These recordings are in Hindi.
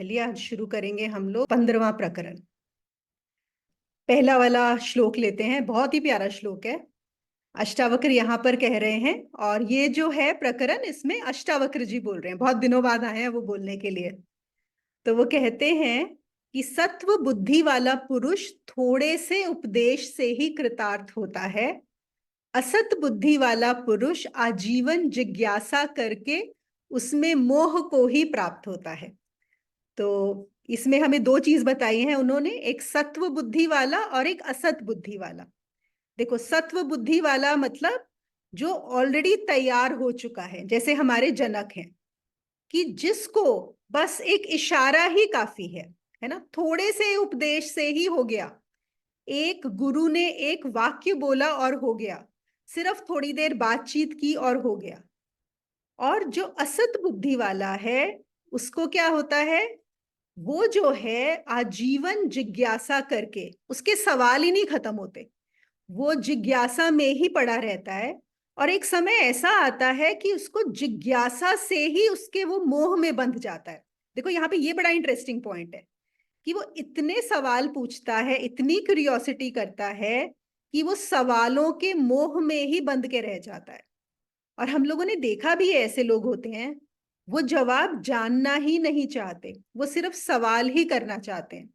चलिए आज शुरू करेंगे हम लोग 15वां प्रकरण। पहला वाला श्लोक लेते हैं, बहुत ही प्यारा श्लोक है। अष्टावक्र यहाँ पर कह रहे हैं, और ये जो है प्रकरण, इसमें अष्टावक्र जी बोल रहे हैं, बहुत दिनों बाद आए हैं वो बोलने के लिए। तो वो कहते हैं कि सत्व बुद्धि वाला पुरुष थोड़े से उपदेश से ही कृतार्थ होता है। असत बुद्धि वाला पुरुष आजीवन जिज्ञासा करके उसमें मोह को ही प्राप्त होता है। तो इसमें हमें दो चीज बताई हैं उन्होंने, एक सत्व बुद्धि वाला और एक असत बुद्धि वाला। देखो, सत्व बुद्धि वाला मतलब जो ऑलरेडी तैयार हो चुका है, जैसे हमारे जनक हैं, कि जिसको बस एक इशारा ही काफी है ना, थोड़े से उपदेश से ही हो गया। एक गुरु ने एक वाक्य बोला और हो गया, सिर्फ थोड़ी देर बातचीत की और हो गया। और जो असत बुद्धि वाला है, उसको क्या होता है, वो जो है आजीवन जिज्ञासा करके उसके सवाल ही नहीं खत्म होते, वो जिज्ञासा में ही पड़ा रहता है। और एक समय ऐसा आता है कि उसको जिज्ञासा से ही उसके वो मोह में बंध जाता है। देखो यहाँ पे ये बड़ा इंटरेस्टिंग पॉइंट है कि वो इतने सवाल पूछता है, इतनी क्यूरियोसिटी करता है कि वो सवालों के मोह में ही बंध के रह जाता है। और हम लोगों ने देखा भी है, ऐसे लोग होते हैं, वो जवाब जानना ही नहीं चाहते, वो सिर्फ सवाल ही करना चाहते हैं।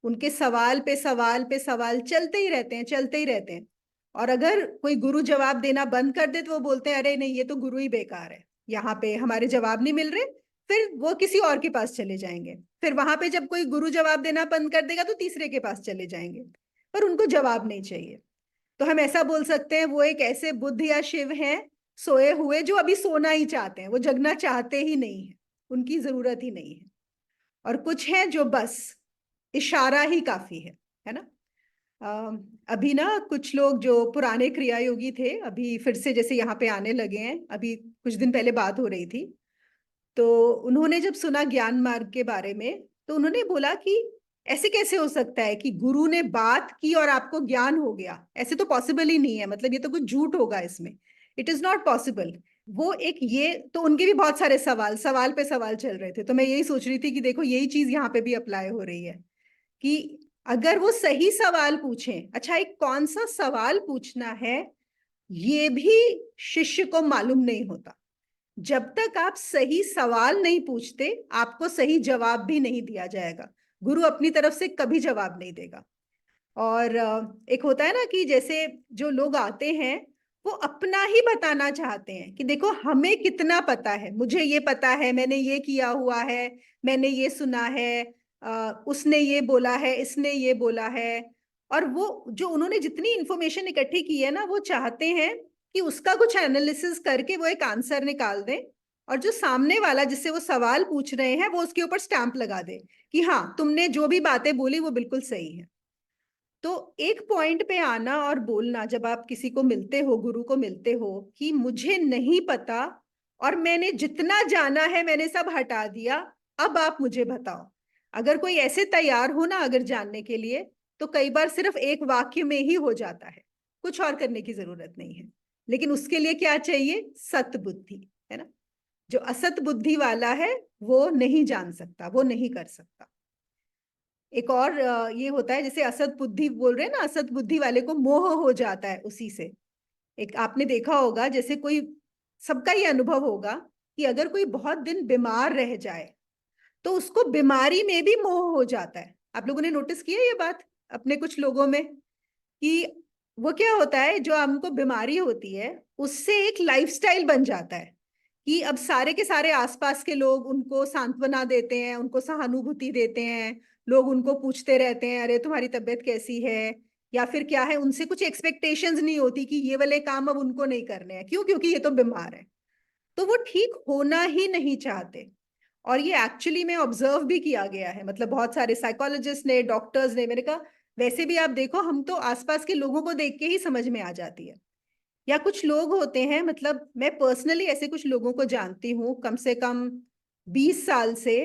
उनके सवाल पे सवाल पे सवाल चलते ही रहते हैं, चलते ही रहते हैं। और अगर कोई गुरु जवाब देना बंद कर दे तो वो बोलते हैं अरे नहीं, ये तो गुरु ही बेकार है, यहाँ पे हमारे जवाब नहीं मिल रहे। फिर वो किसी और के पास चले जाएंगे। फिर वहां पे जब कोई गुरु जवाब देना बंद कर देगा तो तीसरे के पास चले जाएंगे, पर उनको जवाब नहीं चाहिए। तो हम ऐसा बोल सकते हैं, वो एक ऐसे बुद्ध या शिव हैं सोए हुए, जो अभी सोना ही चाहते हैं, वो जगना चाहते ही नहीं है, उनकी जरूरत ही नहीं है। और कुछ हैं जो बस इशारा ही काफी है ना। अभी ना कुछ लोग जो पुराने क्रिया योगी थे, अभी फिर से जैसे यहाँ पे आने लगे हैं, अभी कुछ दिन पहले बात हो रही थी। तो उन्होंने जब सुना ज्ञान मार्ग के बारे में, तो उन्होंने बोला कि ऐसे कैसे हो सकता है कि गुरु ने बात की और आपको ज्ञान हो गया, ऐसे तो पॉसिबल ही नहीं है, मतलब ये तो कुछ झूठ होगा इसमें, इट इज नॉट पॉसिबल। वो एक, ये तो उनके भी बहुत सारे सवाल सवाल पे सवाल चल रहे थे। तो मैं यही सोच रही थी कि देखो यही चीज यहाँ पे भी अप्लाई हो रही है, कि अगर वो सही सवाल पूछें, अच्छा एक कौन सा सवाल पूछना है ये भी शिष्य को मालूम नहीं होता। जब तक आप सही सवाल नहीं पूछते, आपको सही जवाब भी नहीं दिया जाएगा। गुरु अपनी तरफ से कभी जवाब नहीं देगा। और एक होता है ना कि जैसे जो लोग आते हैं, वो अपना ही बताना चाहते हैं कि देखो हमें कितना पता है, मुझे ये पता है, मैंने ये किया हुआ है, मैंने ये सुना है, उसने ये बोला है, इसने ये बोला है। और वो जो उन्होंने जितनी इंफॉर्मेशन इकट्ठी की है ना, वो चाहते हैं कि उसका कुछ एनालिसिस करके वो एक आंसर निकाल दें, और जो सामने वाला जिससे वो सवाल पूछ रहे हैं वो उसके ऊपर स्टैंप लगा दे कि हाँ, तुमने जो भी बातें बोली वो बिल्कुल सही है। तो एक पॉइंट पे आना और बोलना, जब आप किसी को मिलते हो, गुरु को मिलते हो, कि मुझे नहीं पता और मैंने जितना जाना है मैंने सब हटा दिया, अब आप मुझे बताओ। अगर कोई ऐसे तैयार हो ना अगर जानने के लिए, तो कई बार सिर्फ एक वाक्य में ही हो जाता है, कुछ और करने की जरूरत नहीं है। लेकिन उसके लिए क्या चाहिए, सत बुद्धि, है ना। जो असत बुद्धि वाला है वो नहीं जान सकता, वो नहीं कर सकता। एक और ये होता है, जैसे असत बुद्धि बोल रहे हैं ना, असत बुद्धि वाले को मोह हो जाता है उसी से। एक आपने देखा होगा, जैसे कोई, सबका ये अनुभव होगा कि अगर कोई बहुत दिन बीमार रह जाए तो उसको बीमारी में भी मोह हो जाता है। आप लोगों ने नोटिस किया ये बात अपने कुछ लोगों में, कि वो क्या होता है, जो हमको बीमारी होती है उससे एक लाइफस्टाइल बन जाता है कि अब सारे के सारे आसपास के लोग उनको सांत्वना देते हैं, उनको सहानुभूति देते हैं, लोग उनको पूछते रहते हैं अरे तुम्हारी तबीयत कैसी है, या फिर क्या है, उनसे कुछ एक्सपेक्टेशंस नहीं होती कि ये वाले काम अब उनको नहीं करने हैं, क्यों, क्योंकि ये तो बीमार है। तो वो ठीक होना ही नहीं चाहते। और ये एक्चुअली में ऑब्जर्व भी किया गया है, मतलब बहुत सारे साइकोलॉजिस्ट ने, डॉक्टर्स ने, मैंने कहा वैसे भी आप देखो, हम तो आसपास के लोगों को देख के ही समझ में आ जाती है। या कुछ लोग होते हैं, मतलब मैं पर्सनली ऐसे कुछ लोगों को जानती हूँ कम से कम 20 साल से।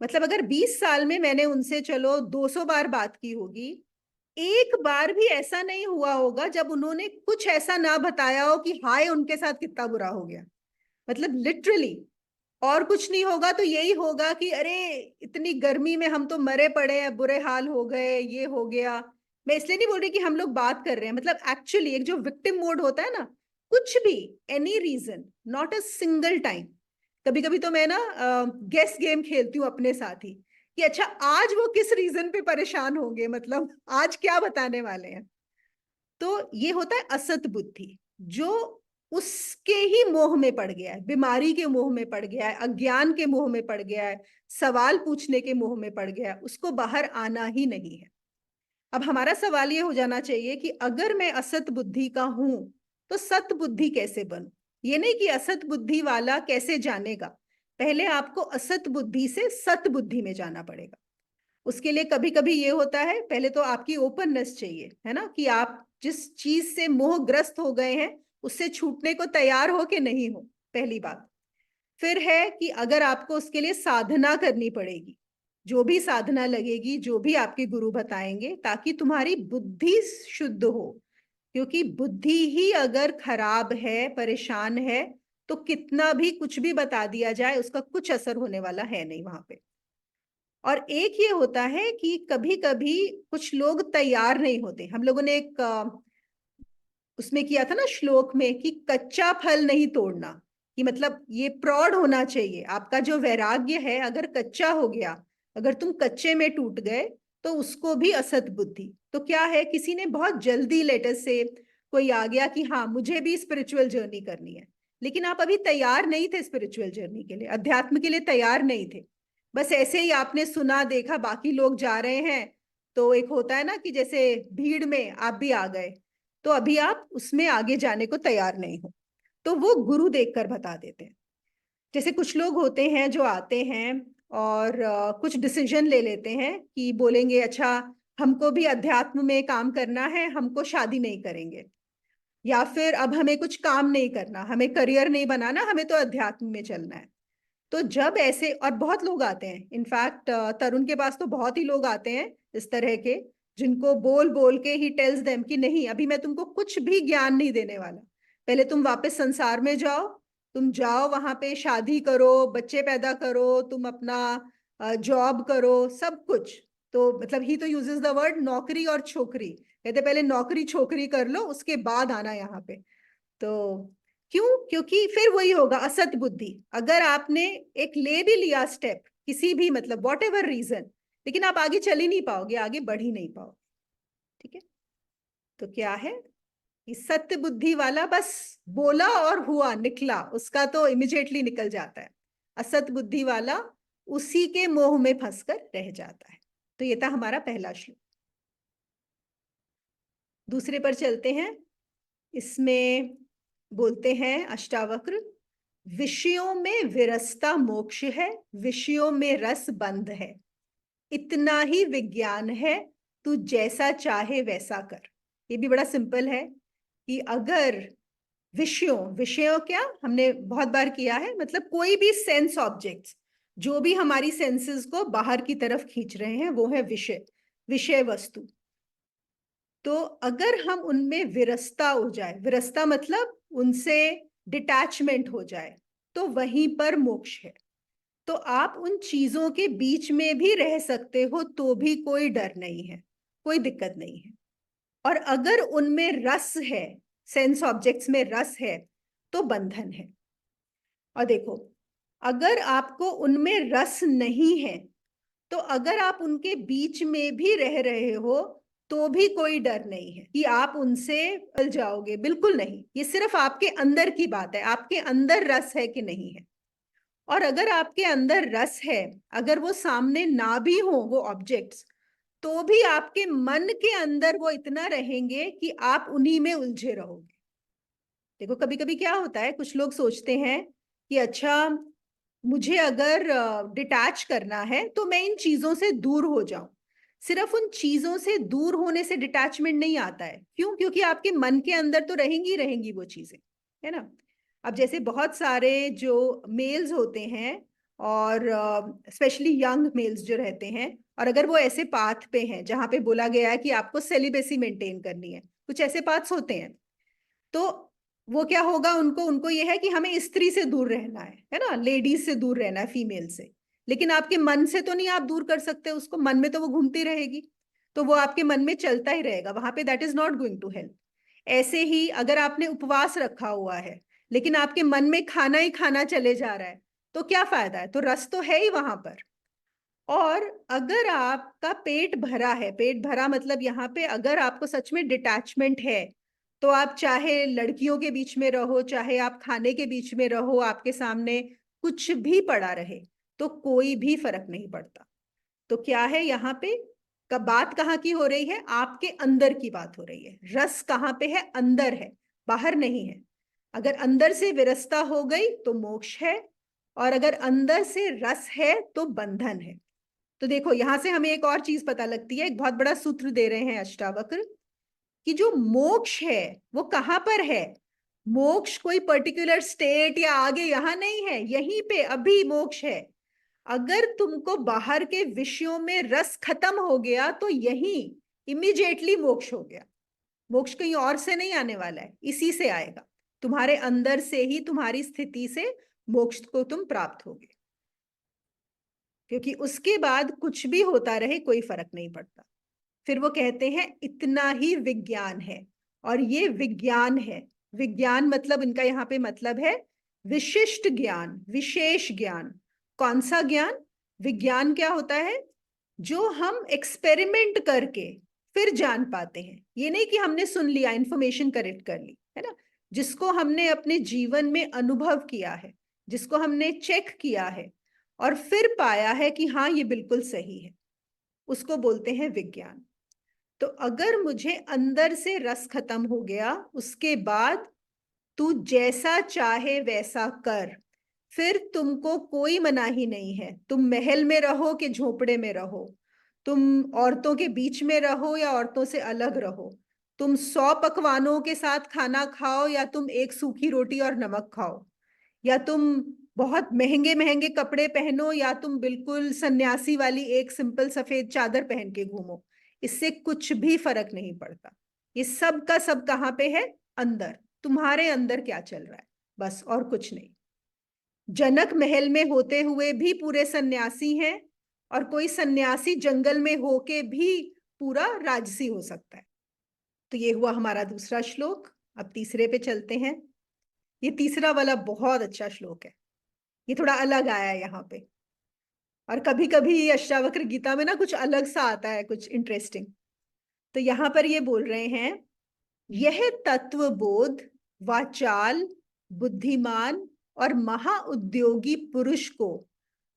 मतलब अगर 20 साल में मैंने उनसे चलो 200 बार बात की होगी, एक बार भी ऐसा नहीं हुआ होगा जब उन्होंने कुछ ऐसा ना बताया हो कि हाय उनके साथ कितना बुरा हो गया। मतलब लिटरली और कुछ नहीं होगा तो यही होगा कि अरे इतनी गर्मी में हम तो मरे पड़े हैं, बुरे हाल हो गए, ये हो गया। मैं इसलिए नहीं बोल रही कि हम लोग बात कर रहे हैं, मतलब एक्चुअली एक जो विक्टिम मोड होता है ना, कुछ भी, any reason, not a single time. कभी कभी तो मैं ना गेस गेम खेलती हूँ अपने साथ ही कि अच्छा आज वो किस रीजन पे परेशान होंगे, मतलब आज क्या बताने वाले हैं। तो ये होता है असत बुद्धि, जो उसके ही मोह में पड़ गया है, बीमारी के मोह में पड़ गया है, अज्ञान के मोह में पड़ गया है, सवाल पूछने के मोह में पड़ गया है, उसको बाहर आना ही नहीं है। अब हमारा सवाल ये हो जाना चाहिए कि अगर मैं असत बुद्धि का हूं तो सत बुद्धि कैसे बनूं। ये नहीं कि असत बुद्धि वाला कैसे जानेगा, पहले आपको असत बुद्धि से सत बुद्धि में जाना पड़ेगा। उसके लिए कभी कभी ये होता है, पहले तो आपकी ओपननेस चाहिए, है ना, कि आप जिस चीज से मोहग्रस्त हो गए हैं उससे छूटने को तैयार हो कि नहीं हो, पहली बात। फिर है कि अगर आपको उसके लिए साधना करनी पड़ेगी, जो भी साधना लगेगी, जो भी आपके गुरु बताएंगे, ताकि तुम्हारी बुद्धि शुद्ध हो। क्योंकि बुद्धि ही अगर खराब है, परेशान है, तो कितना भी कुछ भी बता दिया जाए उसका कुछ असर होने वाला है नहीं वहां पे। और एक ये होता है कि कभी कभी कुछ लोग तैयार नहीं होते। हम लोगों ने एक उसमें किया था ना श्लोक में कि कच्चा फल नहीं तोड़ना, कि मतलब ये प्रौढ़ होना चाहिए। आपका जो वैराग्य है अगर कच्चा हो गया, अगर तुम कच्चे में टूट गए, तो उसको भी असत बुद्धि। तो क्या है, किसी ने बहुत जल्दी लेटर से कोई आ गया कि हाँ मुझे भी स्पिरिचुअल जर्नी करनी है, लेकिन आप अभी तैयार नहीं थे स्पिरिचुअल जर्नी के लिए, अध्यात्म के लिए तैयार नहीं थे। बस ऐसे ही आपने सुना देखा बाकी लोग जा रहे हैं, तो एक होता है ना कि जैसे भीड़ में आप भी आ गए, तो अभी आप उसमें आगे जाने को तैयार नहीं हो। तो वो गुरु देखकर बता देते हैं। जैसे कुछ लोग होते हैं जो आते हैं और कुछ डिसीजन ले लेते हैं कि बोलेंगे अच्छा हमको भी अध्यात्म में काम करना है, हमको शादी नहीं करेंगे, या फिर अब हमें कुछ काम नहीं करना, हमें करियर नहीं बनाना, हमें तो अध्यात्म में चलना है। तो जब ऐसे, और बहुत लोग आते हैं, इनफैक्ट तरुण के पास तो बहुत ही लोग आते हैं इस तरह के, जिनको बोल बोल के ही टेल्स देम कि नहीं अभी मैं तुमको कुछ भी ज्ञान नहीं देने वाला, पहले तुम वापस संसार में जाओ, तुम जाओ वहां पे शादी करो, बच्चे पैदा करो, तुम अपना जॉब करो, सब कुछ। तो मतलब ही तो यूजेस द वर्ड नौकरी और छोकरी, कहते पहले नौकरी छोकरी कर लो उसके बाद आना यहाँ पे। तो क्यों, क्योंकि फिर वही होगा असत बुद्धि। अगर आपने एक ले भी लिया स्टेप किसी भी, मतलब वॉट एवर रीजन, लेकिन आप आगे चल ही नहीं पाओगे, आगे बढ़ ही नहीं पाओगे। ठीक है। तो क्या है कि सत्य बुद्धि वाला बस बोला और हुआ निकला, उसका तो इमिजिएटली निकल जाता है। असत बुद्धि वाला उसी के मोह में फंसकर रह जाता है। तो ये था हमारा पहला श्लोक। दूसरे पर चलते हैं। इसमें बोलते हैं अष्टावक्र, विषयों में विरसता मोक्ष है, विषयों में रस बंध है, इतना ही विज्ञान है, तू जैसा चाहे वैसा कर। ये भी बड़ा सिंपल है कि अगर विषयों, विषयों क्या हमने बहुत बार किया है, मतलब कोई भी सेंस ऑब्जेक्ट्स, जो भी हमारी सेंसेस को बाहर की तरफ खींच रहे हैं वो है विषय, विषय वस्तु। तो अगर हम उनमें विरसता हो जाए, विरसता मतलब उनसे डिटैचमेंट हो जाए, तो वहीं पर मोक्ष है। तो आप उन चीजों के बीच में भी रह सकते हो तो भी कोई डर नहीं है, कोई दिक्कत नहीं है। और अगर उनमें रस है, सेंस ऑब्जेक्ट्स में रस है, तो बंधन है। और देखो, अगर आपको उनमें रस नहीं है, तो अगर आप उनके बीच में भी रह रहे हो तो भी कोई डर नहीं है कि आप उनसे उलझ जाओगे, बिल्कुल नहीं। ये सिर्फ आपके अंदर की बात है, आपके अंदर रस है कि नहीं है। और अगर आपके अंदर रस है, अगर वो सामने ना भी हो वो ऑब्जेक्ट्स, तो भी आपके मन के अंदर वो इतना रहेंगे कि आप उन्हीं में उलझे रहोगे। देखो कभी कभी क्या होता है, कुछ लोग सोचते हैं कि अच्छा मुझे अगर डिटैच करना है तो मैं इन चीजों से दूर हो जाऊं। सिर्फ उन चीजों से दूर होने से डिटैचमेंट नहीं आता है। क्यों? क्योंकि आपके मन के अंदर तो रहेंगी रहेंगी वो चीजें, है ना। अब जैसे बहुत सारे जो मेल्स होते हैं, और स्पेशली यंग मेल्स जो रहते हैं, और अगर वो ऐसे पाथ पे हैं जहां पे बोला गया है कि आपको सेलिबेसी मेंटेन करनी है, कुछ ऐसे पाथ्स होते हैं, तो वो क्या होगा, उनको उनको ये है कि हमें स्त्री से दूर रहना है ना, लेडीज से दूर रहना है, फीमेल से। लेकिन आपके मन से तो नहीं आप दूर कर सकते उसको, मन में तो वो घूमती रहेगी, तो वो आपके मन में चलता ही रहेगा वहां पे, that is not going to help. ऐसे ही अगर आपने उपवास रखा हुआ है लेकिन आपके मन में खाना ही खाना चले जा रहा है, तो क्या फायदा है, तो रस तो है ही वहां पर। और अगर आपका पेट भरा है, पेट भरा मतलब यहाँ पे अगर आपको सच में डिटैचमेंट है, तो आप चाहे लड़कियों के बीच में रहो, चाहे आप खाने के बीच में रहो, आपके सामने कुछ भी पड़ा रहे, तो कोई भी फर्क नहीं पड़ता। तो क्या है यहाँ पे, का बात कहाँ की हो रही है, आपके अंदर की बात हो रही है। रस कहाँ पे है, अंदर है, बाहर नहीं है। अगर अंदर से विरसता हो गई तो मोक्ष है, और अगर अंदर से रस है तो बंधन है। तो देखो यहां से हमें एक और चीज पता लगती है, एक बहुत बड़ा सूत्र दे रहे हैं अष्टावक्र, कि जो मोक्ष है वो कहां पर है। मोक्ष कोई पर्टिकुलर स्टेट या आगे यहां नहीं है, यहीं पे अभी मोक्ष है। अगर तुमको बाहर के विषयों में रस खत्म हो गया तो यहीं इमीडिएटली मोक्ष हो गया। मोक्ष कहीं और से नहीं आने वाला है, इसी से आएगा, तुम्हारे अंदर से ही, तुम्हारी स्थिति से मोक्ष को तुम प्राप्त होगे। क्योंकि उसके बाद कुछ भी होता रहे कोई फर्क नहीं पड़ता। फिर वो कहते हैं इतना ही विज्ञान है, और ये विज्ञान है। विज्ञान मतलब इनका यहाँ पे मतलब है विशिष्ट ज्ञान, विशेष ज्ञान। कौन सा ज्ञान, विज्ञान क्या होता है, जो हम एक्सपेरिमेंट करके फिर जान पाते हैं। ये नहीं कि हमने सुन लिया, इंफॉर्मेशन कलेक्ट कर ली, है ना, जिसको हमने अपने जीवन में अनुभव किया है, जिसको हमने चेक किया है और फिर पाया है कि हाँ ये बिल्कुल सही है, उसको बोलते हैं विज्ञान। तो अगर मुझे अंदर से रस खत्म हो गया, उसके बाद तू जैसा चाहे वैसा कर, फिर तुमको कोई मनाही नहीं है, तुम महल में रहो कि झोपड़े में रहो, तुम औरतों के बीच में रहो या औरतों से अलग रहो, तुम 100 पकवानों के साथ खाना खाओ या तुम एक सूखी रोटी और नमक खाओ, या तुम बहुत महंगे महंगे कपड़े पहनो या तुम बिल्कुल सन्यासी वाली एक सिंपल सफेद चादर पहन के घूमो, इससे कुछ भी फर्क नहीं पड़ता। ये सब का सब कहाँ पे है, अंदर, तुम्हारे अंदर क्या चल रहा है, बस, और कुछ नहीं। जनक महल में होते हुए भी पूरे सन्यासी हैं, और कोई सन्यासी जंगल में होके भी पूरा राजसी हो सकता है। तो ये हुआ हमारा दूसरा श्लोक। अब तीसरे पे चलते हैं। ये तीसरा वाला बहुत अच्छा श्लोक है, ये थोड़ा अलग आया है यहाँ पे, और कभी कभी अष्टावक्र गीता में ना कुछ अलग सा आता है, कुछ इंटरेस्टिंग। तो यहाँ पर ये बोल रहे हैं, यह तत्व बोध वाचाल, बुद्धिमान और महाउद्योगी पुरुष को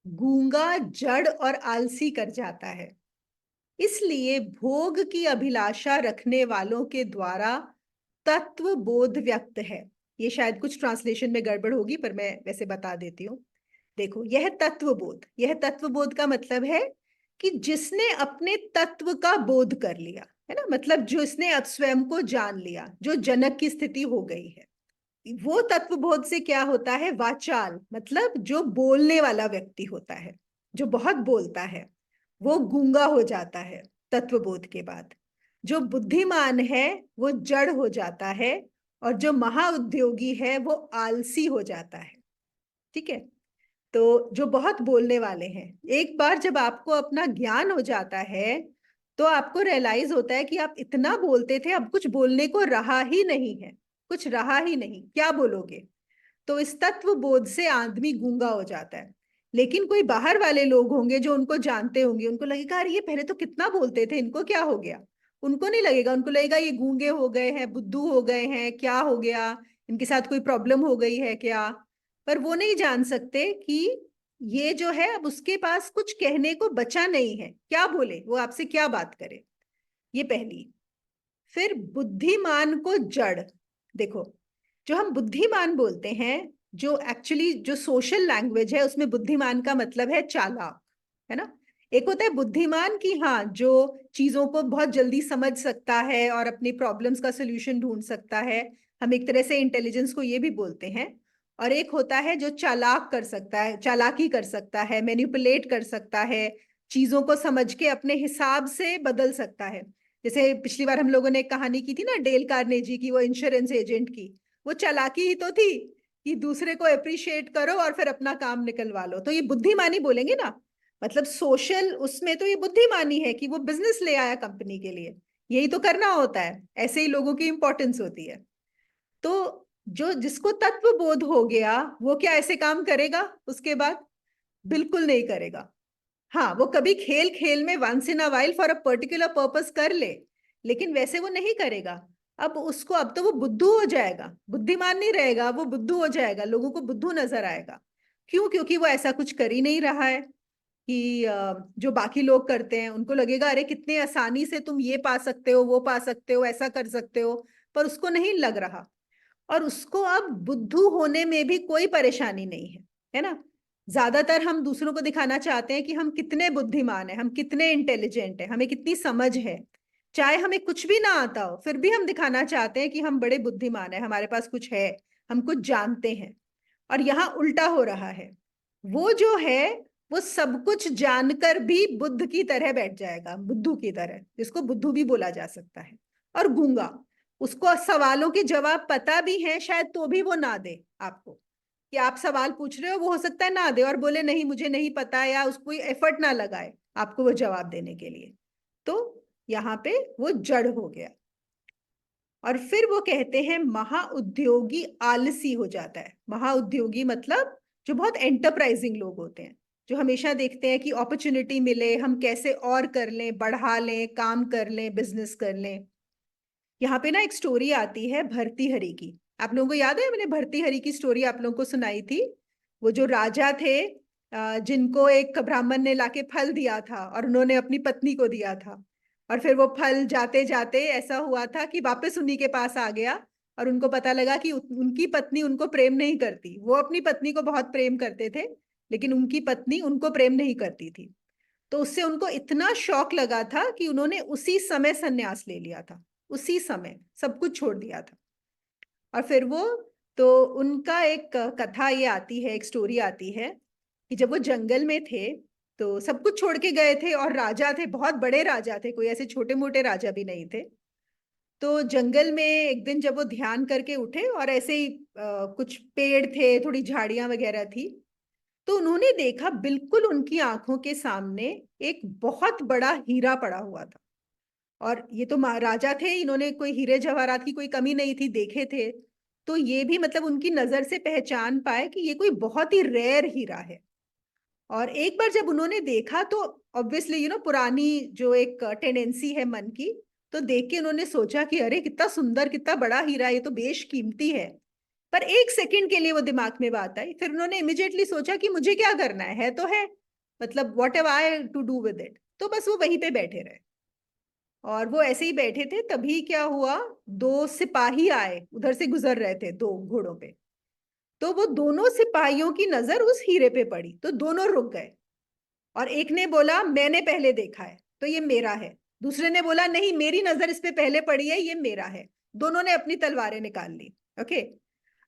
गूंगा, जड़ और आलसी कर जाता है। इसलिए भोग की अभिलाषा रखने वालों के द्वारा तत्व बोध व्यक्त है। ये शायद कुछ ट्रांसलेशन में गड़बड़ होगी, पर मैं वैसे बता देती हूँ। देखो, यह तत्व बोध, यह तत्व बोध का मतलब है कि जिसने अपने तत्व का बोध कर लिया, है ना, मतलब जो इसने स्वयं को जान लिया, जो जनक की स्थिति हो गई है। वो तत्व बोध से क्या होता है, वाचाल मतलब जो बोलने वाला व्यक्ति होता है, जो बहुत बोलता है, वो गूंगा हो जाता है तत्व बोध के बाद। जो बुद्धिमान है वो जड़ हो जाता है, और जो महाउद्योगी है वो आलसी हो जाता है। ठीक है। तो जो बहुत बोलने वाले हैं, एक बार जब आपको अपना ज्ञान हो जाता है तो आपको रियलाइज होता है कि आप इतना बोलते थे, अब कुछ बोलने को रहा ही नहीं है, कुछ रहा ही नहीं, क्या बोलोगे। तो इस तत्व बोध से आदमी गूंगा हो जाता है। लेकिन कोई बाहर वाले लोग होंगे जो उनको जानते होंगे, उनको लगेगा अरे ये पहले तो कितना बोलते थे, इनको क्या हो गया। उनको नहीं लगेगा, उनको लगेगा ये गूंगे हो गए हैं, बुद्धू हो गए हैं, क्या हो गया, इनके साथ कोई प्रॉब्लम हो गई है क्या। पर वो नहीं जान सकते कि ये जो है अब उसके पास कुछ कहने को बचा नहीं है, क्या बोले वो, आपसे क्या बात करे। ये पहली। फिर बुद्धिमान को जड़। देखो, जो हम बुद्धिमान बोलते हैं, जो एक्चुअली जो सोशल लैंग्वेज है उसमें बुद्धिमान का मतलब है चालाक, है ना। एक होता है बुद्धिमान की, हाँ, जो चीजों को बहुत जल्दी समझ सकता है और अपनी प्रॉब्लम्स का सोल्यूशन ढूंढ सकता है, हम एक तरह से इंटेलिजेंस को ये भी बोलते हैं। और एक होता है जो चालाक कर सकता है, चालाकी कर सकता है, मैनिपुलेट कर सकता है, चीजों को समझ के अपने हिसाब से बदल सकता है। जैसे पिछली बार हम लोगों ने एक कहानी की थी ना, डेल कार्नेजी की, वो इंश्योरेंस एजेंट की। वो चालाकी ही तो थी कि दूसरे को अप्रिशिएट करो और फिर अपना काम निकलवा लो। तो ये बुद्धिमानी बोलेंगे ना, मतलब सोशल उसमें तो ये बुद्धिमानी है कि वो बिजनेस ले आया कंपनी के लिए। यही तो करना होता है, ऐसे ही लोगों की इंपॉर्टेंस होती है। तो जो जिसको तत्व बोध हो गया वो क्या ऐसे काम करेगा उसके बाद? बिल्कुल नहीं करेगा। हाँ, वो कभी खेल खेल में once in a while for a particular purpose कर ले, लेकिन वैसे वो नहीं करेगा। अब उसको, अब तो वो बुद्धू हो जाएगा, बुद्धिमान नहीं रहेगा, वो बुद्धू हो जाएगा, लोगों को बुद्धू नजर आएगा। क्यों? क्योंकि वो ऐसा कुछ कर ही नहीं रहा है कि जो बाकी लोग करते हैं उनको लगेगा अरे कितने आसानी से तुम ये पा सकते हो, वो पा सकते हो, ऐसा कर सकते हो। पर उसको नहीं लग रहा, और उसको अब बुद्धू होने में भी कोई परेशानी नहीं है, है ना। ज्यादातर हम दूसरों को दिखाना चाहते हैं कि हम कितने बुद्धिमान हैं, हम कितने इंटेलिजेंट हैं, हमें कितनी समझ है। चाहे हमें कुछ भी ना आता हो फिर भी हम दिखाना चाहते हैं कि हम बड़े बुद्धिमान हैं, हमारे पास कुछ है, हम कुछ जानते हैं। और यहाँ उल्टा हो रहा है। वो जो है वो सब कुछ जानकर भी बुद्ध की तरह बैठ जाएगा, बुद्धू की तरह, जिसको बुद्धू भी बोला जा सकता है। और गूंगा, उसको सवालों के जवाब पता भी है शायद तो भी वो ना दे आपको, कि आप सवाल पूछ रहे हो वो हो सकता है ना दे और बोले नहीं मुझे नहीं पता, या उसको एफर्ट ना लगाए आपको वो जवाब देने के लिए। तो यहाँ पे वो जड़ हो गया। और फिर वो कहते हैं महाउद्योगी आलसी हो जाता है। महाउद्योगी मतलब जो बहुत एंटरप्राइजिंग लोग होते हैं, जो हमेशा देखते हैं कि अपॉर्चुनिटी मिले हम कैसे और कर लें, बढ़ा लें, काम कर लें, बिजनेस कर लें। यहाँ पे ना एक स्टोरी आती है भर्तृहरि की। आप लोगों को याद है, मैंने भर्तृहरि की स्टोरी आप लोगों को सुनाई थी। वो जो राजा थे, जिनको एक ब्राह्मण ने लाके फल दिया था और उन्होंने अपनी पत्नी को दिया था। और फिर वो फल जाते जाते ऐसा हुआ था कि वापस उन्हीं के पास आ गया, और उनको पता लगा कि उनकी पत्नी उनको प्रेम नहीं करती। वो अपनी पत्नी को बहुत प्रेम करते थे, लेकिन उनकी पत्नी उनको प्रेम नहीं करती थी। तो उससे उनको इतना शौक लगा था कि उन्होंने उसी समय संन्यास ले लिया था, उसी समय सब कुछ छोड़ दिया था। और फिर वो, तो उनका एक कथा ये आती है, एक स्टोरी आती है कि जब वो जंगल में थे तो सब कुछ छोड़ के गए थे, और राजा थे, बहुत बड़े राजा थे, कोई ऐसे छोटे मोटे राजा भी नहीं थे। तो जंगल में एक दिन जब वो ध्यान करके उठे और ऐसे ही कुछ पेड़ थे, थोड़ी झाड़ियां वगैरह थी, तो उन्होंने देखा बिल्कुल उनकी आंखों के सामने एक बहुत बड़ा हीरा पड़ा हुआ था। और ये तो महाराजा थे, इन्होंने कोई हीरे जवाहरात की कोई कमी नहीं थी, देखे थे। तो ये भी मतलब उनकी नजर से पहचान पाए कि ये कोई बहुत ही रेयर हीरा है। और एक बार जब उन्होंने देखा तो ऑब्वियसली पुरानी जो एक टेंडेंसी है मन की, तो देख के उन्होंने सोचा कि अरे कितना सुंदर, कितना बड़ा हीरा, ये तो बेशकीमती है। पर एक सेकंड के लिए वो दिमाग में बात आई, फिर उन्होंने इमिडिएटली सोचा कि मुझे क्या करना है तो है, मतलब what have I to do with it. तो बस वो वहीं पे बैठे रहे। और वो ऐसे ही बैठे थे, तभी क्या हुआ, दो सिपाही आए, उधर से गुजर रहे थे दो घोड़ों पे। तो वो दोनों सिपाहियों की नजर उस हीरे पे पड़ी तो दोनों रुक गए। और एक ने बोला मैंने पहले देखा है तो ये मेरा है। दूसरे ने बोला नहीं, मेरी नजर इस पे पहले पड़ी है, ये मेरा है। दोनों ने अपनी तलवारें निकाल ली। ओके।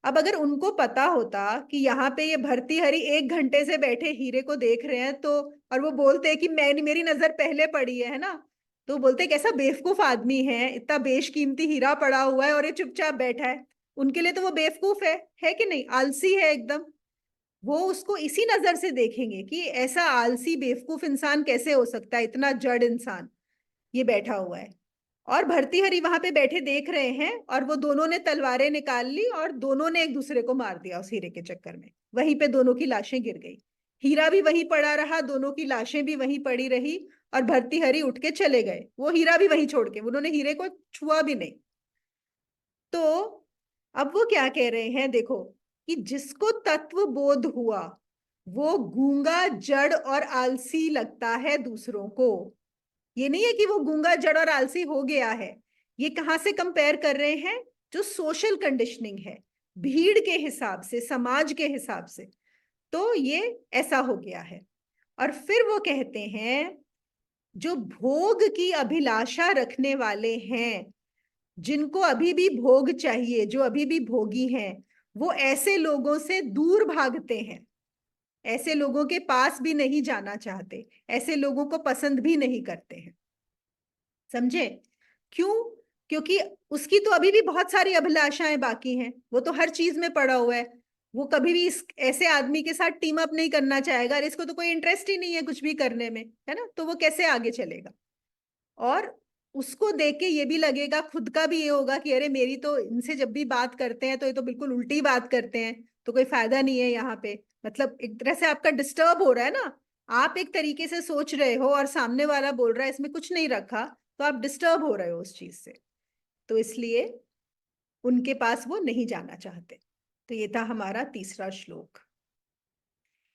अब अगर उनको पता होता कि यहाँ पे ये भर्तृहरि 1 घंटे से बैठे हीरे को देख रहे हैं, तो और वो बोलते हैं कि मैं, मेरी नजर पहले पड़ी है ना, तो बोलते कैसा बेवकूफ आदमी है, इतना बेशकीमती हीरा पड़ा हुआ है और ये चुपचाप बैठा है। उनके लिए तो वो बेवकूफ है कि नहीं, आलसी है एकदम। वो उसको इसी नजर से देखेंगे कि ऐसा आलसी बेवकूफ इंसान कैसे हो सकता है, इतना जड़ इंसान ये बैठा हुआ है। और भर्तृहरि वहां पे बैठे देख रहे हैं, और वो दोनों ने तलवारें निकाल ली और दोनों ने एक दूसरे को मार दिया उस हीरे के चक्कर में। वहीं पे दोनों की लाशें गिर गई, हीरा भी वहीं पड़ा रहा, दोनों की लाशें भी वहीं पड़ी रही। और भर्तृहरि उठ के चले गए, वो हीरा भी वहीं छोड़ के, उन्होंने हीरे को छुआ भी नहीं। तो अब वो क्या कह रहे हैं देखो, कि जिसको तत्व बोध हुआ वो गूंगा जड़ और आलसी लगता है दूसरों को। ये नहीं है कि वो गूंगा जड़ और आलसी हो गया है। ये कहां से कंपेयर कर रहे हैं? जो सोशल कंडीशनिंग है, भीड़ के हिसाब से, समाज के हिसाब से, तो ये ऐसा हो गया है। और फिर वो कहते हैं जो भोग की अभिलाषा रखने वाले हैं, जिनको अभी भी भोग चाहिए, जो अभी भी भोगी हैं, वो ऐसे लोगों से दूर भागते हैं, ऐसे लोगों के पास भी नहीं जाना चाहते, ऐसे लोगों को पसंद भी नहीं करते हैं। समझे? क्यों? क्योंकि उसकी तो अभी भी बहुत सारी अभिलाषाएं बाकी हैं, वो तो हर चीज में पड़ा हुआ है। वो कभी भी इस ऐसे आदमी के साथ टीम अप नहीं करना चाहेगा, और इसको तो कोई इंटरेस्ट ही नहीं है कुछ भी करने में, है ना, तो वो कैसे आगे चलेगा। और उसको देख के ये भी लगेगा, खुद का भी ये होगा कि अरे मेरी तो इनसे जब भी बात करते हैं तो ये तो बिल्कुल उल्टी बात करते हैं, तो कोई फायदा नहीं है यहाँ पे। मतलब एक तरह से आपका डिस्टर्ब हो रहा है ना, आप एक तरीके से सोच रहे हो और सामने वाला बोल रहा है इसमें कुछ नहीं रखा, तो आप डिस्टर्ब हो रहे हो उस चीज से। तो इसलिए उनके पास वो नहीं जाना चाहते। तो ये था हमारा तीसरा श्लोक।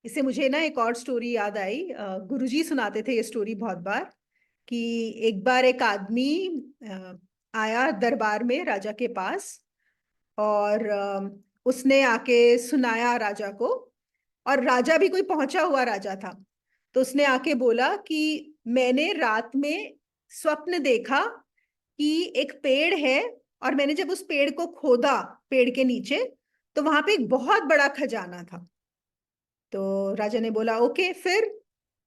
इससे मुझे ना एक और स्टोरी याद आई, गुरुजी सुनाते थे ये स्टोरी बहुत बार, कि एक बार एक आदमी अ, आया दरबार में राजा के पास, और उसने आके सुनाया राजा को। और राजा भी कोई पहुंचा हुआ राजा था। तो उसने आके बोला कि मैंने रात में स्वप्न देखा कि एक पेड़ है, और मैंने जब उस पेड़ को खोदा, पेड़ के नीचे, तो वहां पे एक बहुत बड़ा खजाना था। तो राजा ने बोला ओके फिर।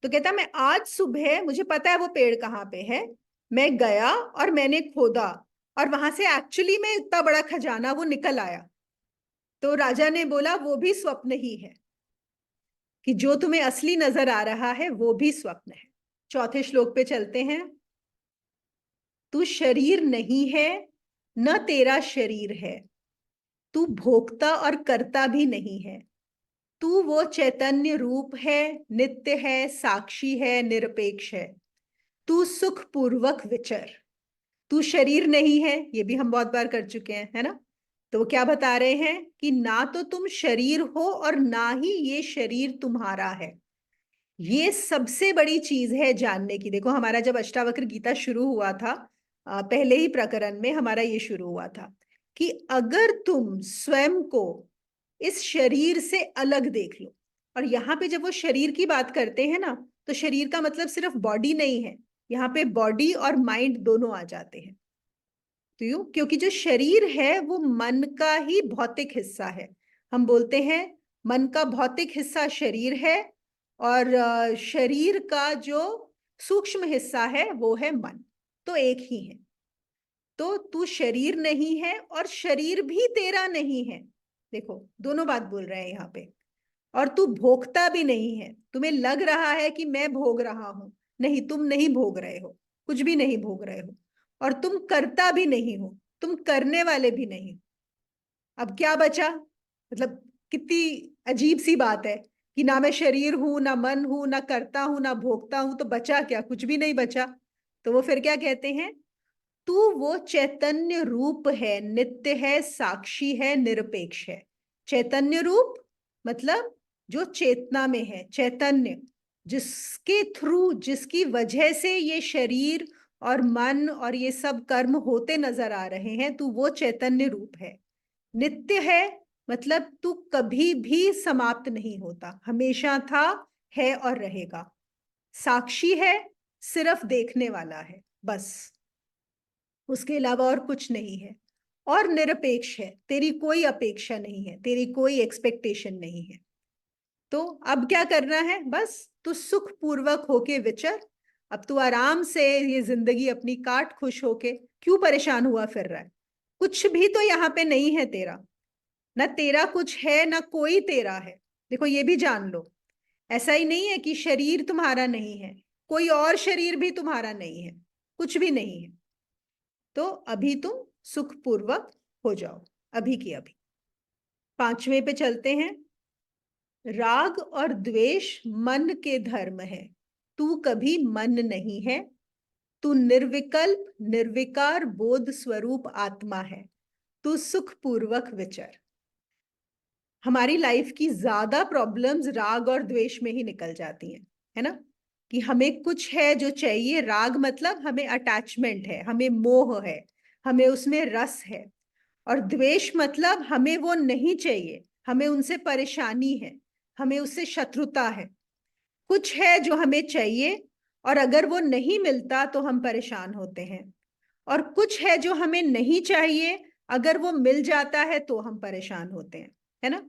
तो कहता मैं आज सुबह, मुझे पता है वो पेड़ कहाँ पे है, मैं गया और मैंने खोदा, और वहां से एक्चुअली में इतना बड़ा खजाना वो निकल आया। तो राजा ने बोला वो भी स्वप्न ही है, कि जो तुम्हें असली नजर आ रहा है वो भी स्वप्न है। चौथे श्लोक पे चलते हैं। तू शरीर नहीं है, न तेरा शरीर है, तू भोक्ता और करता भी नहीं है, तू वो चैतन्य रूप है, नित्य है, साक्षी है, निरपेक्ष है, तू सुख पूर्वक विचर। तू शरीर नहीं है, ये भी हम बहुत बार कर चुके हैं, है ना। तो वो क्या बता रहे हैं कि ना तो तुम शरीर हो और ना ही ये शरीर तुम्हारा है। ये सबसे बड़ी चीज है जानने की। देखो हमारा जब अष्टावक्र गीता शुरू हुआ था, पहले ही प्रकरण में हमारा ये शुरू हुआ था कि अगर तुम स्वयं को इस शरीर से अलग देख लो। और यहाँ पे जब वो शरीर की बात करते हैं ना, तो शरीर का मतलब सिर्फ बॉडी नहीं है, यहाँ पे बॉडी और माइंड दोनों आ जाते हैं। तो यू क्योंकि जो शरीर है वो मन का ही भौतिक हिस्सा है। हम बोलते हैं मन का भौतिक हिस्सा शरीर है, और शरीर का जो सूक्ष्म हिस्सा है वो है मन। तो एक ही है। तो तू शरीर नहीं है और शरीर भी तेरा नहीं है। देखो दोनों बात बोल रहे हैं यहाँ पे। और तू भोगता भी नहीं है। तुम्हें लग रहा है कि मैं भोग रहा हूं, नहीं, तुम नहीं भोग रहे हो, कुछ भी नहीं भोग रहे हो। और तुम करता भी नहीं हो, तुम करने वाले भी नहीं। अब क्या बचा, मतलब कितनी अजीब सी बात है कि ना मैं शरीर हूं, ना मन हूं, ना करता हूं, ना भोगता हूं, तो बचा क्या, कुछ भी नहीं बचा। तो वो फिर क्या कहते हैं, तू वो चैतन्य रूप है, नित्य है, साक्षी है, निरपेक्ष है। चैतन्य रूप मतलब जो चेतना में है, चैतन्य, जिसके थ्रू, जिसकी वजह से ये शरीर और मन और ये सब कर्म होते नजर आ रहे हैं, तू वो चैतन्य रूप है। नित्य है मतलब तू कभी भी समाप्त नहीं होता, हमेशा था, है और रहेगा। साक्षी है, सिर्फ देखने वाला है बस, उसके अलावा और कुछ नहीं है। और निरपेक्ष है, तेरी कोई अपेक्षा नहीं है, तेरी कोई एक्सपेक्टेशन नहीं है। तो अब क्या करना है, बस तू सुख पूर्वक होके विचर। अब तू आराम से ये जिंदगी अपनी काट, खुश होके। क्यों परेशान हुआ फिर रहा है, कुछ भी तो यहाँ पे नहीं है तेरा। ना तेरा कुछ है, ना कोई तेरा है। देखो ये भी जान लो, ऐसा ही नहीं है कि शरीर तुम्हारा नहीं है, कोई और शरीर भी तुम्हारा नहीं है, कुछ भी नहीं है। तो अभी तुम सुखपूर्वक हो जाओ, अभी की अभी। पांचवें पे चलते हैं। राग और द्वेष मन के धर्म है, तू कभी मन नहीं है, तू निर्विकल्प निर्विकार बोध स्वरूप आत्मा है, तू सुखपूर्वक विचर। हमारी लाइफ की ज्यादा प्रॉब्लम्स राग और द्वेष में ही निकल जाती हैं, है ना। कि हमें कुछ है जो चाहिए, राग मतलब हमें अटैचमेंट है, हमें मोह है, हमें उसमें रस है। और द्वेष मतलब हमें वो नहीं चाहिए, हमें उनसे परेशानी है, हमें उससे शत्रुता है। कुछ है जो हमें चाहिए, और अगर वो नहीं मिलता तो हम परेशान होते हैं। और कुछ है जो हमें नहीं चाहिए, अगर वो मिल जाता है तो हम परेशान होते हैं, है ना।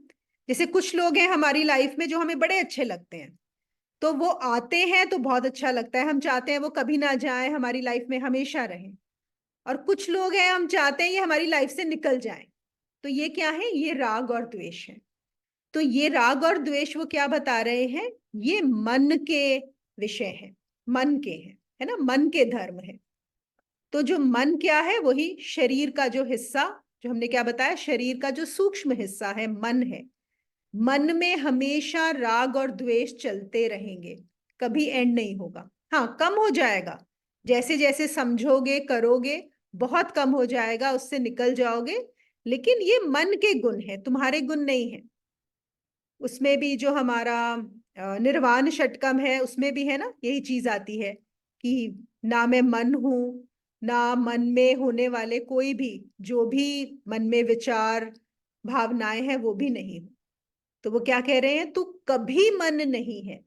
जैसे कुछ लोग हैं हमारी लाइफ में जो हमें बड़े अच्छे लगते हैं, तो वो आते हैं तो बहुत अच्छा लगता है, हम चाहते हैं वो कभी ना जाए, हमारी लाइफ में हमेशा रहें। और कुछ लोग हैं हम चाहते हैं ये हमारी लाइफ से निकल जाए। तो ये क्या है? ये राग और द्वेष है। तो ये राग और द्वेष वो क्या बता रहे हैं? ये मन के विषय है, मन के हैं, है ना, मन के धर्म है। तो जो मन क्या है? वही शरीर का जो हिस्सा, जो हमने क्या बताया, शरीर का जो सूक्ष्म हिस्सा है मन है। मन में हमेशा राग और द्वेष चलते रहेंगे, कभी एंड नहीं होगा। हाँ, कम हो जाएगा, जैसे जैसे समझोगे करोगे बहुत कम हो जाएगा, उससे निकल जाओगे। लेकिन ये मन के गुण है, तुम्हारे गुण नहीं है। उसमें भी जो हमारा निर्वाण षटकम है उसमें भी है ना, यही चीज आती है कि ना मैं मन हूं, ना मन में होने वाले कोई भी, जो भी मन में विचार भावनाएं हैं वो भी नहीं हूं। तो वो क्या कह रहे हैं? तू कभी मन नहीं है।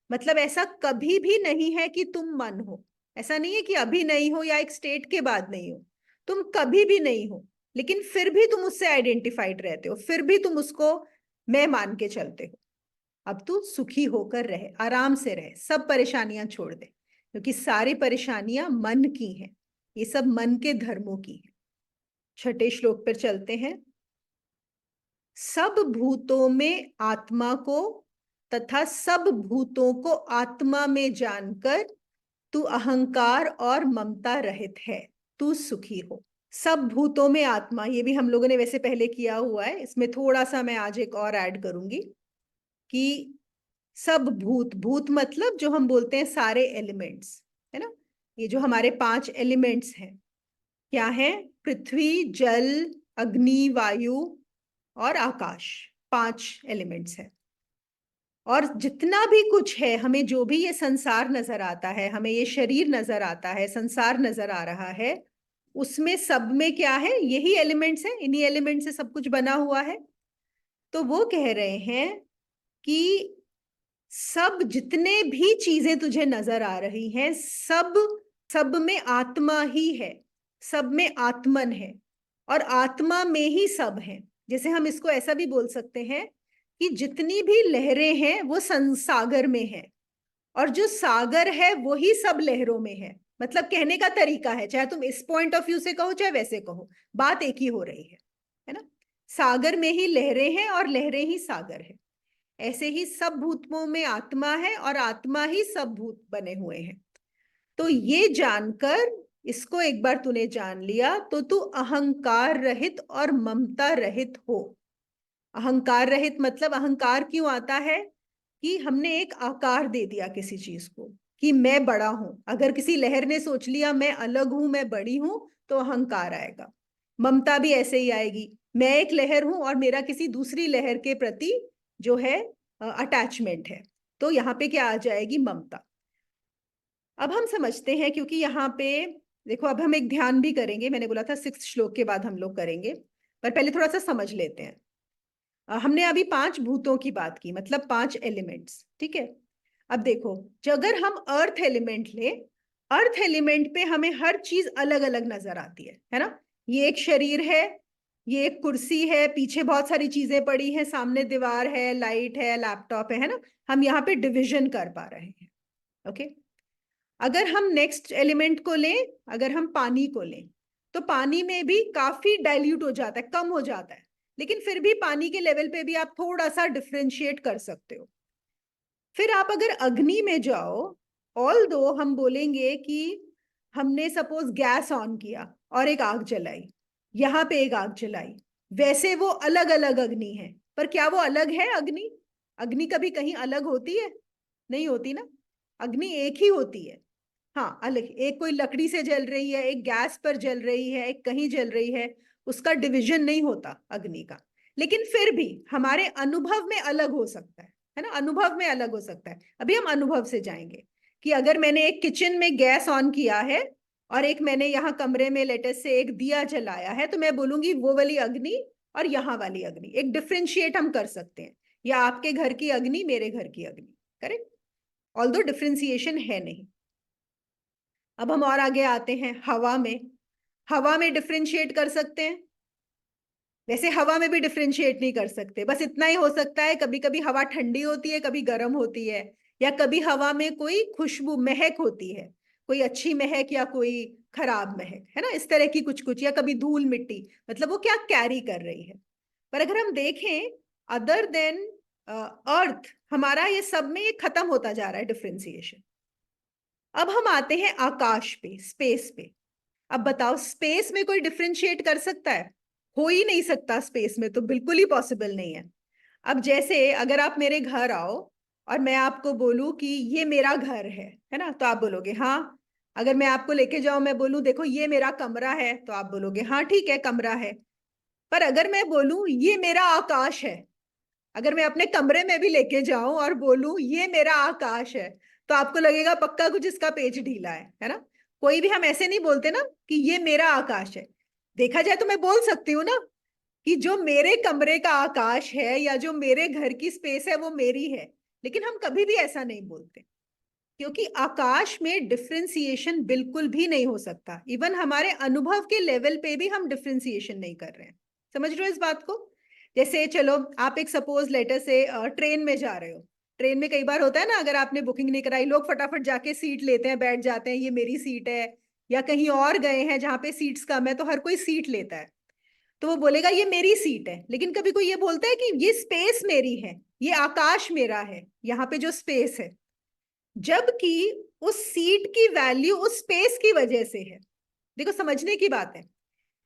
मतलब ऐसा कभी भी नहीं है कि तुम मन हो। ऐसा नहीं है कि अभी नहीं हो या एक स्टेट के बाद नहीं हो। तुम कभी भी नहीं हो, लेकिन फिर भी तुम उससे आइडेंटिफाइड रहते हो, फिर भी तुम उसको मैं मान के चलते हो। अब तू सुखी होकर रहे, आराम से रहे, सब परेशानियां छोड़ दे, क्योंकि सारी परेशानियां मन की हैं। ये सब मन के धर्मों की हैं। छठे श्लोक पर चलते हैं। सब भूतों में आत्मा को तथा सब भूतों को आत्मा में जानकर तू अहंकार और ममता रहित है, तू सुखी हो। सब भूतों में आत्मा, ये भी हम लोगों ने वैसे पहले किया हुआ है, इसमें थोड़ा सा मैं आज एक और ऐड करूंगी कि सब भूत, भूत मतलब जो हम बोलते हैं सारे एलिमेंट्स, है ना। ये जो हमारे 5 एलिमेंट्स हैं, क्या है? पृथ्वी, जल, अग्नि, वायु और आकाश, 5 एलिमेंट्स हैं। और जितना भी कुछ है, हमें जो भी ये संसार नजर आता है, हमें ये शरीर नजर आता है, संसार नजर आ रहा है, उसमें सब में क्या है? यही एलिमेंट्स हैं, इन्हीं एलिमेंट से सब कुछ बना हुआ है। तो वो कह रहे हैं कि सब जितने भी चीजें तुझे नजर आ रही हैं, सब सब में आत्मा ही है, सब में आत्मन है, और आत्मा में ही सब है। जैसे हम इसको ऐसा भी बोल सकते हैं कि जितनी भी लहरें हैं वो सागर में है, और जो सागर है वही सब लहरों में है। मतलब कहने का तरीका है, चाहे तुम इस पॉइंट ऑफ व्यू से कहो चाहे वैसे कहो, बात एक ही हो रही है ना। सागर में ही लहरें हैं और लहरें ही सागर है। ऐसे ही सब भूतों में आत्मा है और आत्मा ही सब भूत बने हुए हैं। तो ये जानकर, इसको एक बार तूने जान लिया तो तू अहंकार रहित और ममता रहित हो। अहंकार रहित मतलब अहंकार क्यों आता है? कि हमने एक आकार दे दिया किसी चीज को कि मैं बड़ा हूं। अगर किसी लहर ने सोच लिया मैं अलग हूं, मैं बड़ी हूं, तो अहंकार आएगा। ममता भी ऐसे ही आएगी, मैं एक लहर हूं और मेरा किसी दूसरी लहर के प्रति जो है अटैचमेंट है, तो यहाँ पे क्या आ जाएगी? ममता। अब हम समझते हैं, क्योंकि यहाँ पे देखो, अब हम एक ध्यान भी करेंगे, मैंने बोला था 6 श्लोक के बाद हम लोग करेंगे, पर पहले थोड़ा सा समझ लेते हैं। हमने अभी 5 भूतों की बात की, मतलब 5 एलिमेंट्स, ठीक है। अब देखो, जो अगर हम अर्थ एलिमेंट ले, अर्थ एलिमेंट पे हमें हर चीज अलग अलग नजर आती है ना। ये एक शरीर है, ये एक कुर्सी है, पीछे बहुत सारी चीजें पड़ी हैं, सामने दीवार है, लाइट है, लैपटॉप है ना। हम यहाँ पे डिविजन कर पा रहे हैं। ओके। अगर हम नेक्स्ट एलिमेंट को लें, अगर हम पानी को लें, तो पानी में भी काफी डाइल्यूट हो जाता है, कम हो जाता है, लेकिन फिर भी पानी के लेवल पे भी आप थोड़ा सा डिफ्रेंशिएट कर सकते हो। फिर आप अगर अग्नि में जाओ, ऑल दो हम बोलेंगे कि हमने सपोज गैस ऑन किया और एक आग जलाई, यहां पे एक आग जलाई, वैसे वो अलग अलग अग्नि है, पर क्या वो अलग है अग्नि? अग्नि कभी कहीं अलग होती है? नहीं होती ना। अग्नि एक ही होती है। हाँ, अलग, एक कोई लकड़ी से जल रही है, एक गैस पर जल रही है, एक कहीं जल रही है, उसका डिवीजन नहीं होता अग्नि का। लेकिन फिर भी हमारे अनुभव में अलग हो सकता है ना, अनुभव में अलग हो सकता है। अभी हम अनुभव से जाएंगे कि अगर मैंने एक किचन में गैस ऑन किया है और एक मैंने यहाँ कमरे में लेटेस्ट से एक दिया जलाया है, तो मैं बोलूंगी वो वाली अग्नि और यहाँ वाली अग्नि, एक डिफ्रेंशिएट हम कर सकते हैं, या आपके घर की अग्नि मेरे घर की अग्नि। करेक्ट। ऑल्दो डिफ्रेंसिएशन है नहीं। अब हम और आगे आते हैं, हवा में। हवा में डिफ्रेंशिएट कर सकते हैं? वैसे हवा में भी डिफ्रेंशिएट नहीं कर सकते, बस इतना ही हो सकता है कभी कभी हवा ठंडी होती है, कभी गर्म होती है, या कभी हवा में कोई खुशबू, महक होती है, कोई अच्छी महक या कोई खराब महक, है ना, इस तरह की कुछ कुछ, या कभी धूल मिट्टी, मतलब वो क्या कैरी कर रही है। पर अगर हम देखें अदर देन अर्थ, हमारा ये सब में ये खत्म होता जा रहा है डिफरेंशिएशन। अब हम आते हैं आकाश पे, स्पेस पे। अब बताओ, स्पेस में कोई डिफरेंशिएट कर सकता है? हो ही नहीं सकता, स्पेस में तो बिल्कुल ही पॉसिबल नहीं है। अब जैसे अगर आप मेरे घर आओ और मैं आपको बोलूं कि ये मेरा घर है ना, तो आप बोलोगे हाँ। अगर मैं आपको लेके जाऊं, मैं बोलूं देखो ये मेरा कमरा है, तो आप बोलोगे हाँ ठीक है, कमरा है। पर अगर मैं बोलूं ये मेरा आकाश है, अगर मैं अपने कमरे में भी लेके जाऊं और बोलूं ये मेरा आकाश है, तो आपको लगेगा पक्का कुछ इसका पेच ढीला है ना। कोई भी हम ऐसे नहीं बोलते ना कि ये मेरा आकाश है। देखा जाए तो मैं बोल सकती हूँ ना कि जो मेरे कमरे का आकाश है या जो मेरे घर की स्पेस है वो मेरी है, लेकिन हम कभी भी ऐसा नहीं बोलते, क्योंकि आकाश में डिफरेंशिएशन बिल्कुल भी नहीं हो सकता। इवन हमारे अनुभव के लेवल पे भी हम डिफरेंशिएशन नहीं कर रहे हैं। समझ रहे हो इस बात को? जैसे चलो, आप एक सपोज लेटर से ट्रेन में जा रहे हो। ट्रेन में कई बार होता है ना, अगर आपने बुकिंग नहीं कराई, लोग फटाफट जाके सीट लेते हैं, बैठ जाते हैं, ये मेरी सीट है। या कहीं और गए हैं जहां पे सीट्स कम है, तो हर कोई सीट लेता है, तो वो बोलेगा ये मेरी सीट है। लेकिन कभी कोई ये बोलता है कि ये स्पेस मेरी है, ये आकाश मेरा है, यहाँ पे जो स्पेस है, जबकि उस सीट की वैल्यू उस स्पेस की वजह से है। देखो, समझने की बात है।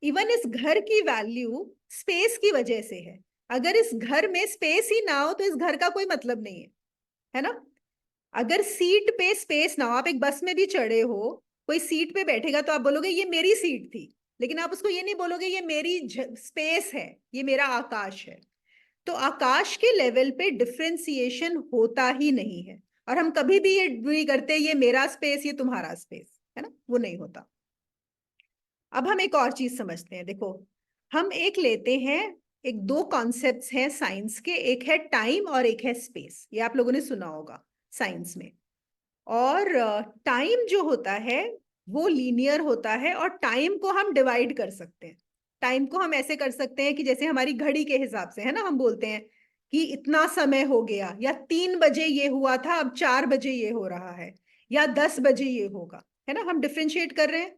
इवन इस घर की वैल्यू स्पेस की वजह से है। अगर इस घर में स्पेस ही ना हो तो इस घर का कोई मतलब नहीं है ना। अगर सीट पे स्पेस ना हो, आप एक बस में भी चढ़े हो, कोई सीट पे बैठेगा तो आप बोलोगे ये मेरी सीट थी, लेकिन आप उसको ये नहीं बोलोगे ये मेरी स्पेस है, ये मेरा आकाश है। तो आकाश के लेवल पे डिफरेंशिएशन होता ही नहीं है। और हम कभी भी ये नहीं करते ये मेरा स्पेस, ये तुम्हारा स्पेस, है ना, वो नहीं होता। अब हम एक और चीज समझते हैं। देखो, हम एक लेते हैं, एक दो कॉन्सेप्ट्स हैं साइंस के, एक है टाइम और एक है स्पेस। ये आप लोगों ने सुना होगा साइंस में। और टाइम जो होता है वो लीनियर होता है, और टाइम को हम डिवाइड कर सकते हैं। टाइम को हम ऐसे कर सकते हैं कि जैसे हमारी घड़ी के हिसाब से, है ना, हम बोलते हैं कि इतना समय हो गया, या 3 बजे ये हुआ था, अब 4 बजे ये हो रहा है, या 10 बजे ये होगा, है ना, हम डिफ्रेंशिएट कर रहे हैं।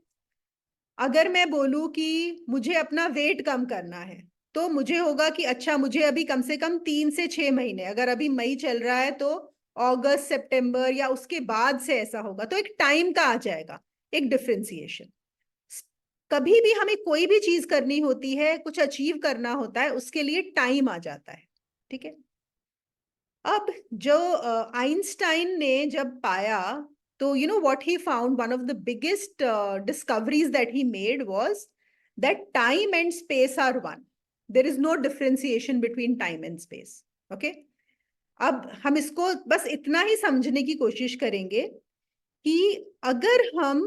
अगर मैं बोलूं कि मुझे अपना वेट कम करना है, तो मुझे होगा कि अच्छा, मुझे अभी कम से कम 3 से 6 महीने, अगर अभी मई चल रहा है तो अगस्त सितंबर या उसके बाद से ऐसा होगा, तो एक टाइम का आ जाएगा, एक डिफरेंशिएशन। कभी भी हमें कोई भी चीज करनी होती है, कुछ अचीव करना होता है, उसके लिए टाइम आ जाता है। ठीक है। अब जो आइंस्टाइन ने जब पाया, तो you know what he found, one of the biggest discoveries that he made was that time and space are one. There is no differentiation between time and space. Okay. अब हम इसको बस इतना ही समझने की कोशिश करेंगे कि अगर हम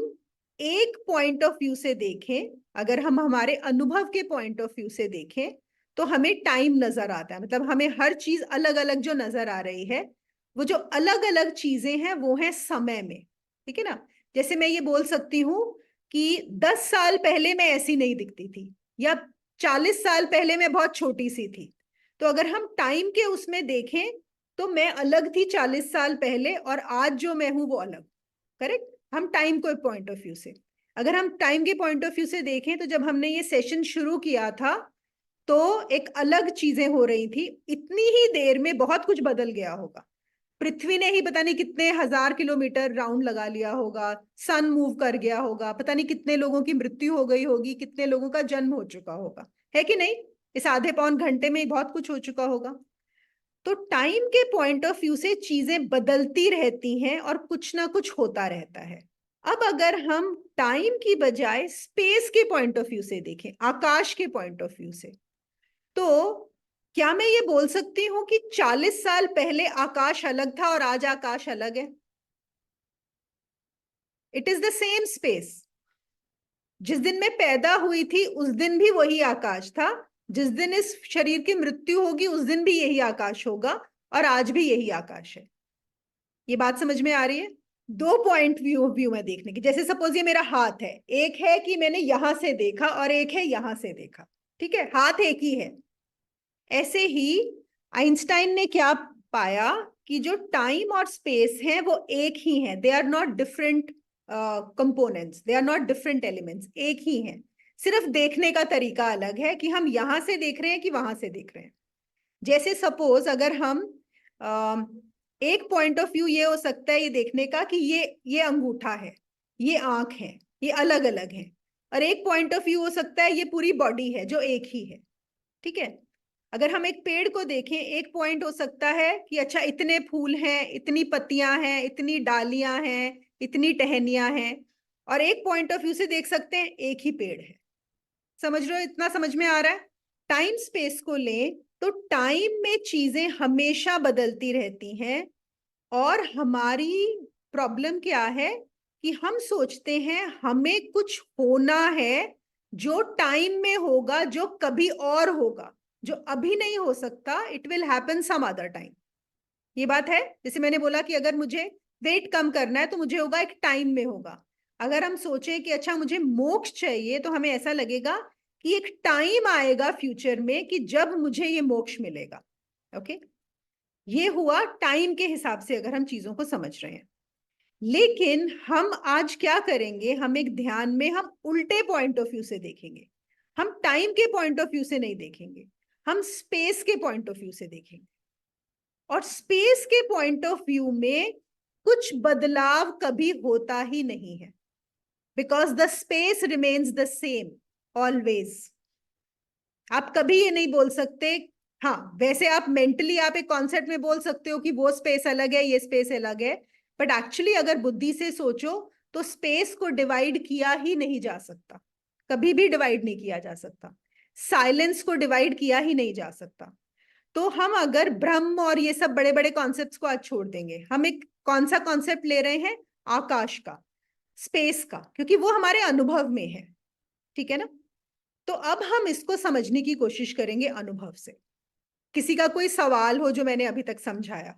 एक पॉइंट ऑफ व्यू से देखें, अगर हम हमारे अनुभव के पॉइंट ऑफ व्यू से देखें, तो हमें टाइम नजर आता है। मतलब हमें हर चीज अलग अलग जो नजर आ रही है, वो जो अलग अलग चीजें हैं वो है समय में। ठीक है ना। जैसे मैं ये बोल सकती हूँ कि 10 साल पहले मैं ऐसी नहीं दिखती थी, या 40 साल पहले मैं बहुत छोटी सी थी। तो अगर हम टाइम के उसमें देखें, तो मैं अलग थी 40 साल पहले, और आज जो मैं हूं वो अलग। करेक्ट। हम टाइम को पॉइंट ऑफ व्यू से, अगर हम टाइम के पॉइंट ऑफ व्यू से देखें, तो जब हमने ये सेशन शुरू किया था तो एक अलग चीजें हो रही थी। इतनी ही देर में बहुत कुछ बदल गया होगा। पृथ्वी ने ही पता नहीं कितने हजार किलोमीटर राउंड लगा लिया होगा, सन मूव कर गया होगा, पता नहीं कितने लोगों की मृत्यु हो गई होगी, कितने लोगों का जन्म हो चुका होगा, है कि नहीं। इस आधे पौन घंटे में ही बहुत कुछ हो चुका होगा। तो टाइम के पॉइंट ऑफ व्यू से चीजें बदलती रहती हैं और कुछ ना कुछ होता रहता है। अब अगर हम टाइम की बजाय स्पेस के पॉइंट ऑफ व्यू से देखें, आकाश के पॉइंट ऑफ व्यू से, तो क्या मैं ये बोल सकती हूं कि 40 साल पहले आकाश अलग था और आज आकाश अलग है? It is the same space. जिस दिन मैं पैदा हुई थी उस दिन भी वही आकाश था, जिस दिन इस शरीर की मृत्यु होगी उस दिन भी यही आकाश होगा, और आज भी यही आकाश है। ये बात समझ में आ रही है? दो पॉइंट व्यू व्यू में देखने की। जैसे सपोज ये मेरा हाथ है, एक है कि मैंने यहां से देखा और एक है यहां से देखा। ठीक है, हाथ एक ही है। ऐसे ही आइंस्टाइन ने क्या पाया कि जो टाइम और स्पेस है वो एक ही है, they are not different components, they are not different elements, एक ही हैं, सिर्फ देखने का तरीका अलग है कि हम यहां से देख रहे हैं कि वहां से देख रहे हैं। जैसे सपोज अगर हम एक पॉइंट ऑफ व्यू ये हो सकता है ये देखने का कि ये अंगूठा है, ये आंख है, ये अलग अलग है, और एक पॉइंट ऑफ व्यू हो सकता है ये पूरी बॉडी है जो एक ही है। ठीक है, अगर हम एक पेड़ को देखें, एक पॉइंट हो सकता है कि अच्छा इतने फूल हैं, इतनी पत्तियां हैं, इतनी डालियां हैं, इतनी टहनियां हैं, और एक पॉइंट ऑफ व्यू से देख सकते हैं एक ही पेड़ है। समझ रहे हो, इतना समझ में आ रहा है? टाइम स्पेस को लें तो टाइम में चीजें हमेशा बदलती रहती हैं, और हमारी प्रॉब्लम क्या है कि हम सोचते हैं हमें कुछ होना है जो टाइम में होगा, जो कभी और होगा, जो अभी नहीं हो सकता, it will happen some other time. ये बात है, जैसे मैंने बोला कि अगर मुझे वेट कम करना है तो मुझे होगा एक टाइम में होगा। अगर हम सोचें कि अच्छा मुझे मोक्ष चाहिए तो हमें ऐसा लगेगा कि एक टाइम आएगा फ्यूचर में कि जब मुझे ये मोक्ष मिलेगा। ओके, ये हुआ टाइम के हिसाब से अगर हम चीजों को समझ रहे हैं। लेकिन हम आज क्या करेंगे, हम एक ध्यान में हम उल्टे पॉइंट ऑफ व्यू से देखेंगे। हम टाइम के पॉइंट ऑफ व्यू से नहीं देखेंगे, हम स्पेस के पॉइंट ऑफ व्यू से देखेंगे। और स्पेस के पॉइंट ऑफ व्यू में कुछ बदलाव कभी होता ही नहीं है, because the space remains the same always. आप कभी ये नहीं बोल सकते, हाँ वैसे आप मेंटली आप एक कॉन्सेप्ट में बोल सकते हो कि वो स्पेस अलग है, ये स्पेस अलग है, बट एक्चुअली अगर बुद्धि से सोचो तो स्पेस को डिवाइड किया ही नहीं जा सकता, कभी भी डिवाइड नहीं किया जा सकता। साइलेंस को डिवाइड किया ही नहीं जा सकता। तो हम अगर ब्रह्म और ये सब बड़े बड़े कॉन्सेप्ट्स को आज छोड़ देंगे, हम एक कौन सा कॉन्सेप्ट ले रहे हैं, आकाश का, स्पेस का, क्योंकि वो हमारे अनुभव में है। ठीक है ना? तो अब हम इसको समझने की कोशिश करेंगे अनुभव से। किसी का कोई सवाल हो जो मैंने अभी तक समझाया?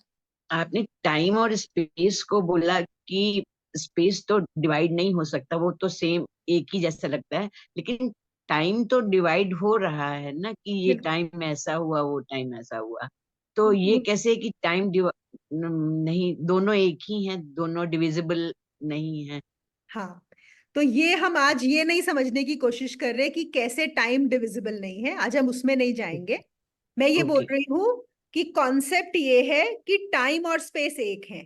आपने टाइम और स्पेस को बोला कि स्पेस तो डिवाइड नहीं हो सकता, वो तो सेम एक ही जैसा लगता है, लेकिन टाइम तो डिवाइड हो रहा है ना, कि ये बिल्कुल। टाइम ऐसा हुआ, वो टाइम ऐसा हुआ। तो ये कैसे कि टाइम नहीं, दोनों एक ही हैं, दोनों डिविजिबल नहीं है? हाँ, तो ये हम आज ये नहीं समझने की कोशिश कर रहे कि कैसे टाइम डिविजिबल नहीं है, आज हम उसमें नहीं जाएंगे। मैं ये बोल ओके। रही हूं कि कॉन्सेप्ट ये है कि टाइम और स्पेस एक है।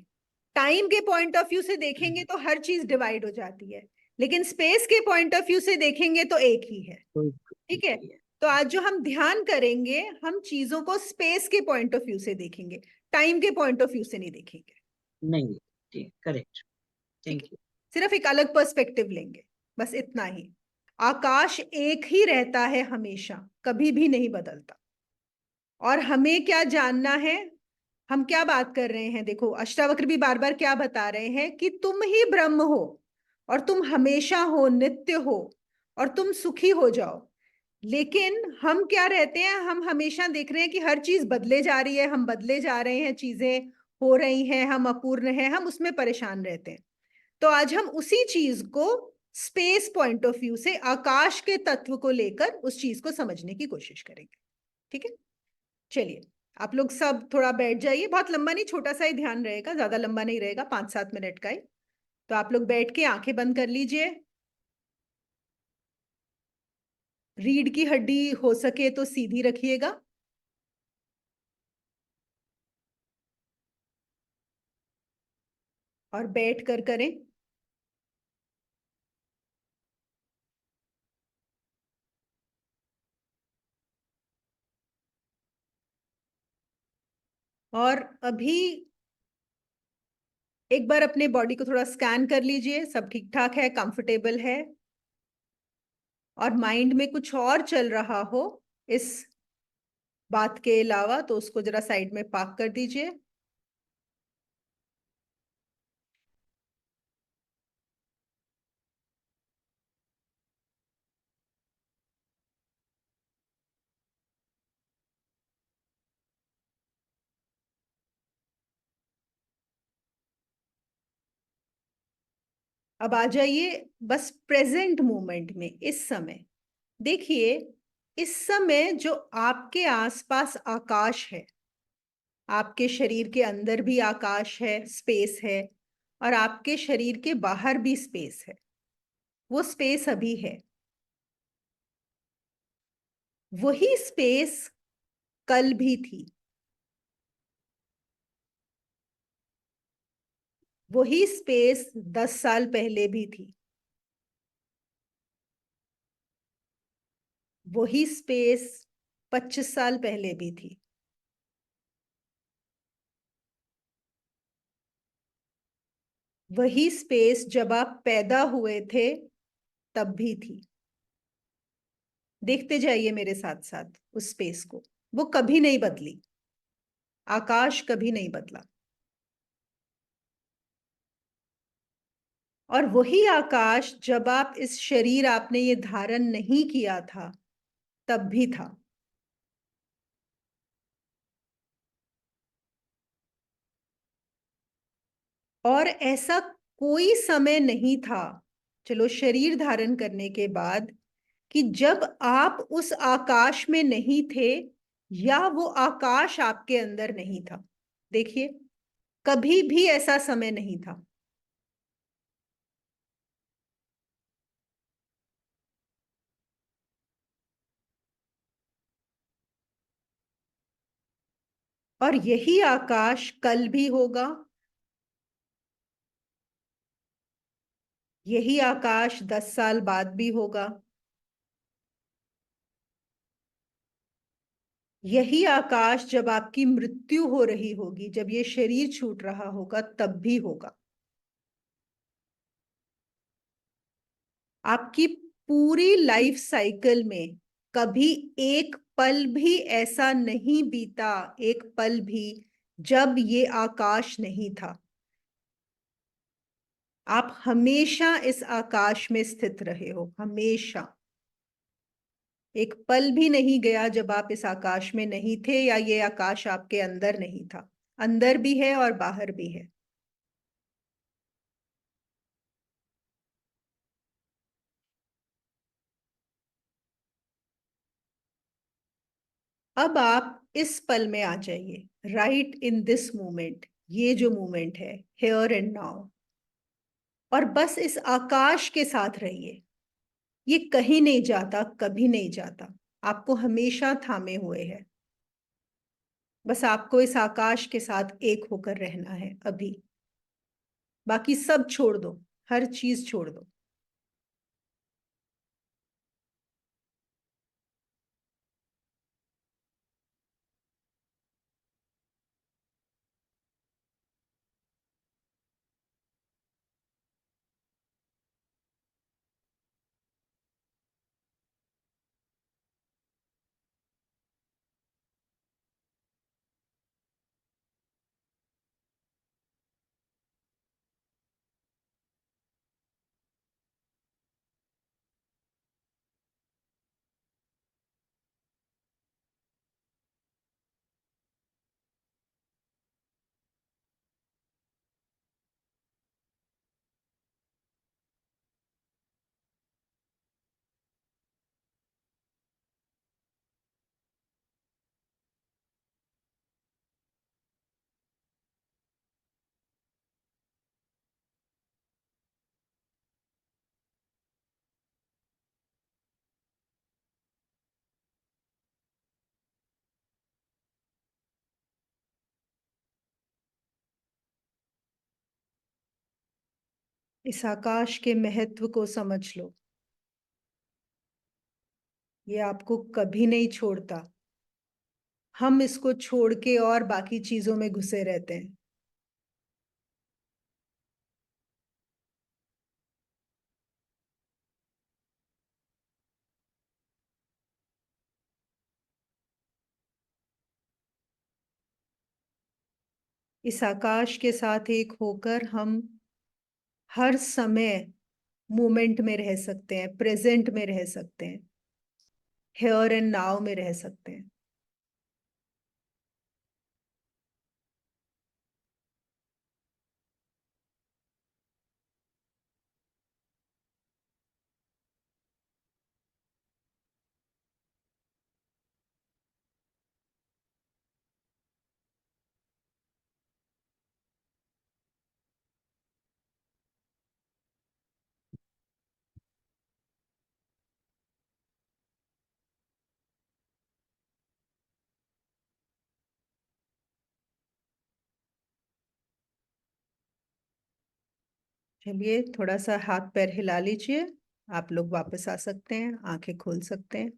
टाइम के पॉइंट ऑफ व्यू से देखेंगे तो हर चीज डिवाइड हो जाती है, लेकिन स्पेस के पॉइंट ऑफ व्यू से देखेंगे तो एक ही है। ठीक है, तो आज जो हम ध्यान करेंगे, हम चीजों को स्पेस के पॉइंट ऑफ व्यू से देखेंगे, टाइम के पॉइंट ऑफ व्यू से नहीं देखेंगे। नहीं, ठीक, करेक्ट। ठीक थैंक है, यू। सिर्फ एक अलग पर्सपेक्टिव लेंगे, बस इतना ही। आकाश एक ही रहता है हमेशा, कभी भी नहीं बदलता। और हमें क्या जानना है, हम क्या बात कर रहे हैं, देखो अष्टावक्र भी बार बार क्या बता रहे हैं कि तुम ही ब्रह्म हो, और तुम हमेशा हो, नित्य हो, और तुम सुखी हो जाओ। लेकिन हम क्या रहते हैं, हम हमेशा देख रहे हैं कि हर चीज बदले जा रही है, हम बदले जा रहे हैं, चीजें हो रही हैं, हम अपूर्ण हैं, हम उसमें परेशान रहते हैं। तो आज हम उसी चीज को स्पेस पॉइंट ऑफ व्यू से, आकाश के तत्व को लेकर उस चीज को समझने की कोशिश करेंगे। ठीक है, चलिए आप लोग सब थोड़ा बैठ जाइए, बहुत लंबा नहीं, छोटा सा ही ध्यान रहेगा, ज्यादा लंबा नहीं रहेगा, 5-7 मिनट का ही। तो आप लोग बैठ के आंखें बंद कर लीजिए। रीढ़ की हड्डी हो सके तो सीधी रखिएगा, और बैठ कर करें। और अभी एक बार अपने बॉडी को थोड़ा स्कैन कर लीजिए, सब ठीक ठाक है, कंफर्टेबल है, और माइंड में कुछ और चल रहा हो इस बात के अलावा तो उसको जरा साइड में पार्क कर दीजिए। अब आ जाइए बस प्रेजेंट मोमेंट में, इस समय देखिए, इस समय जो आपके आसपास आकाश है, आपके शरीर के अंदर भी आकाश है, स्पेस है, और आपके शरीर के बाहर भी स्पेस है। वो स्पेस अभी है। वही स्पेस कल भी थी। वही स्पेस 10 साल पहले भी थी। वही स्पेस 25 साल पहले भी थी। वही स्पेस जब आप पैदा हुए थे तब भी थी। देखते जाइए मेरे साथ साथ उस स्पेस को। वो कभी नहीं बदली। आकाश कभी नहीं बदला। और वही आकाश जब आप इस शरीर आपने ये धारण नहीं किया था तब भी था। और ऐसा कोई समय नहीं था, चलो शरीर धारण करने के बाद, कि जब आप उस आकाश में नहीं थे या वो आकाश आपके अंदर नहीं था। देखिए, कभी भी ऐसा समय नहीं था। और यही आकाश कल भी होगा। यही आकाश 10 साल बाद भी होगा। यही आकाश जब आपकी मृत्यु हो रही होगी, जब ये शरीर छूट रहा होगा, तब भी होगा। आपकी पूरी लाइफ साइकिल में कभी एक पल भी ऐसा नहीं बीता, एक पल भी, जब ये आकाश नहीं था। आप हमेशा इस आकाश में स्थित रहे हो, हमेशा। एक पल भी नहीं गया जब आप इस आकाश में नहीं थे या ये आकाश आपके अंदर नहीं था। अंदर भी है और बाहर भी है। अब आप इस पल में आ जाइए, राइट इन दिस मोमेंट। ये जो मोमेंट है, हेयर एंड नाउ। और बस इस आकाश के साथ रहिए। ये कहीं नहीं जाता, कभी नहीं जाता। आपको हमेशा थामे हुए है। बस आपको इस आकाश के साथ एक होकर रहना है अभी। बाकी सब छोड़ दो। हर चीज छोड़ दो। इस आकाश के महत्व को समझ लो। ये आपको कभी नहीं छोड़ता। हम इसको छोड़ के और बाकी चीजों में घुसे रहते हैं। इस आकाश के साथ एक होकर हम हर समय मोमेंट में रह सकते हैं, प्रेजेंट में रह सकते हैं, हेयर एंड नाउ में रह सकते हैं। चलिए थोड़ा सा हाथ पैर हिला लीजिए, आप लोग वापस आ सकते हैं, आंखें खोल सकते हैं।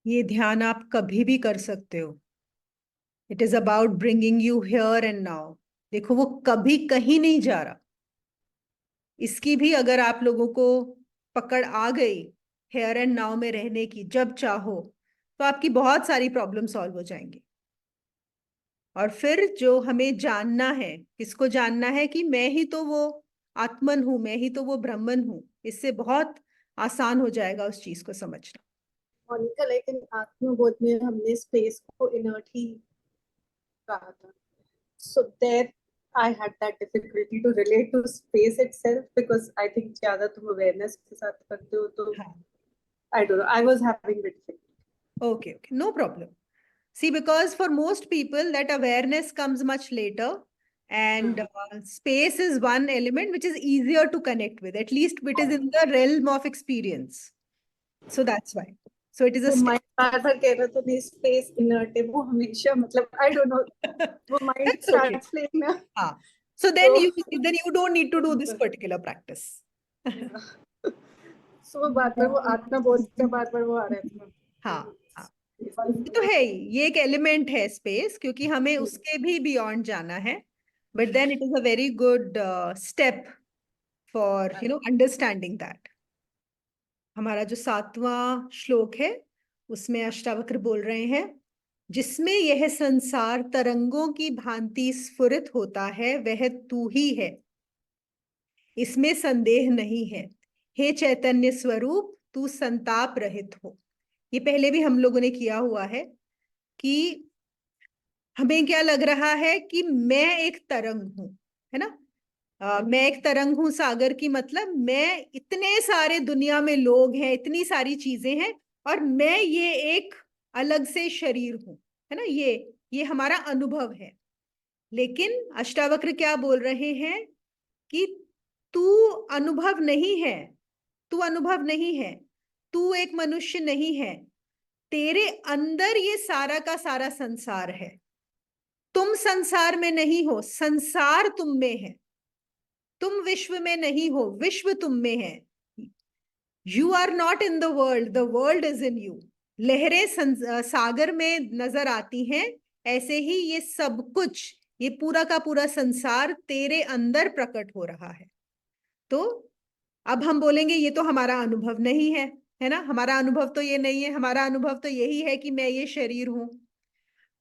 ये ध्यान आप कभी भी कर सकते हो। It is about bringing you here and now. देखो वो कभी कहीं नहीं जा रहा। इसकी भी अगर आप लोगों को पकड़ आ गई हेयर एंड नाउ में रहने की, जब चाहो, तो आपकी बहुत सारी प्रॉब्लम सॉल्व हो जाएंगी। और फिर जो हमें जानना है, किसको जानना है? कि मैं ही तो वो आत्मन हूं, मैं ही तो वो ब्रह्मन हूं। इससे बहुत आसान हो जाएगा उस चीज को समझना। मोनिका, लेकिन आत्मबोध में हमने स्पेस को इनर्ट ही कहा था, so there I had that difficulty to relate to space itself because I think ज्यादा तुम awareness के साथ करते हो तो हाँ, I don't know, I was having bit difficulty. okay, okay, no problem. See, because for most people that awareness comes much later, and space is one element which is easier to connect with. At least it is in the realm of experience. So that's why. So it is a वो step. माइंड बार बार कह रहा था नहीं स्पेस इनर्ट है, वो हमेशा मतलब I don't know, वो mind That's okay. Starts playing ना हाँ. So then तो you don't need to do this particular practice. so वो बार बार वो आत्मबोध का बार बार वो आ रहा था। हाँ, हाँ, ये तो है ही, ये एक एलिमेंट है स्पेस, क्योंकि हमें उसके भी बियॉन्ड जाना है। But then it is a very good step for understanding that. हमारा जो 7वां श्लोक है उसमें अष्टावक्र बोल रहे हैं, जिसमें यह संसार तरंगों की भांति स्फुरित होता है वह तू ही है, इसमें संदेह नहीं है। हे चैतन्य स्वरूप, तू संताप रहित हो। ये पहले भी हम लोगों ने किया हुआ है कि हमें क्या लग रहा है कि मैं एक तरंग हूं, है ना? मैं एक तरंग हूं सागर की, मतलब मैं, इतने सारे दुनिया में लोग हैं, इतनी सारी चीजें हैं, और मैं ये एक अलग से शरीर हूं, है ना? ये हमारा अनुभव है। लेकिन अष्टावक्र क्या बोल रहे हैं कि तू अनुभव नहीं है, तू अनुभव नहीं है, तू एक मनुष्य नहीं है। तेरे अंदर ये सारा का सारा संसार है। तुम संसार में नहीं हो, संसार तुम में है। तुम विश्व में नहीं हो, विश्व तुम में है। You are not in the world is in you. लहरें सागर में नजर आती हैं, ऐसे ही ये सब कुछ, ये पूरा का पूरा संसार तेरे अंदर प्रकट हो रहा है। तो अब हम बोलेंगे ये तो हमारा अनुभव नहीं है ना? हमारा अनुभव तो ये नहीं है, हमारा अनुभव तो यही है कि मैं ये शरीर हूं।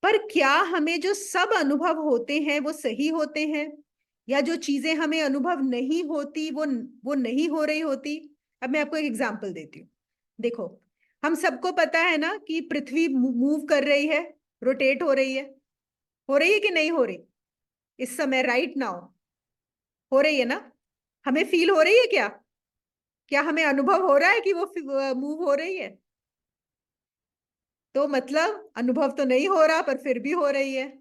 पर क्या हमें जो सब अनुभव होते हैं वो सही होते हैं, या जो चीजें हमें अनुभव नहीं होती वो नहीं हो रही होती? अब मैं आपको एक एग्जांपल देती हूँ। देखो, हम सबको पता है ना कि पृथ्वी मूव कर रही है, रोटेट हो रही है कि नहीं हो रही? इस समय राइट नाउ हो रही है ना? हमें फील हो रही है क्या? क्या हमें अनुभव हो रहा है कि वो मूव हो रही है? तो मतलब अनुभव तो नहीं हो रहा, पर फिर भी हो रही है।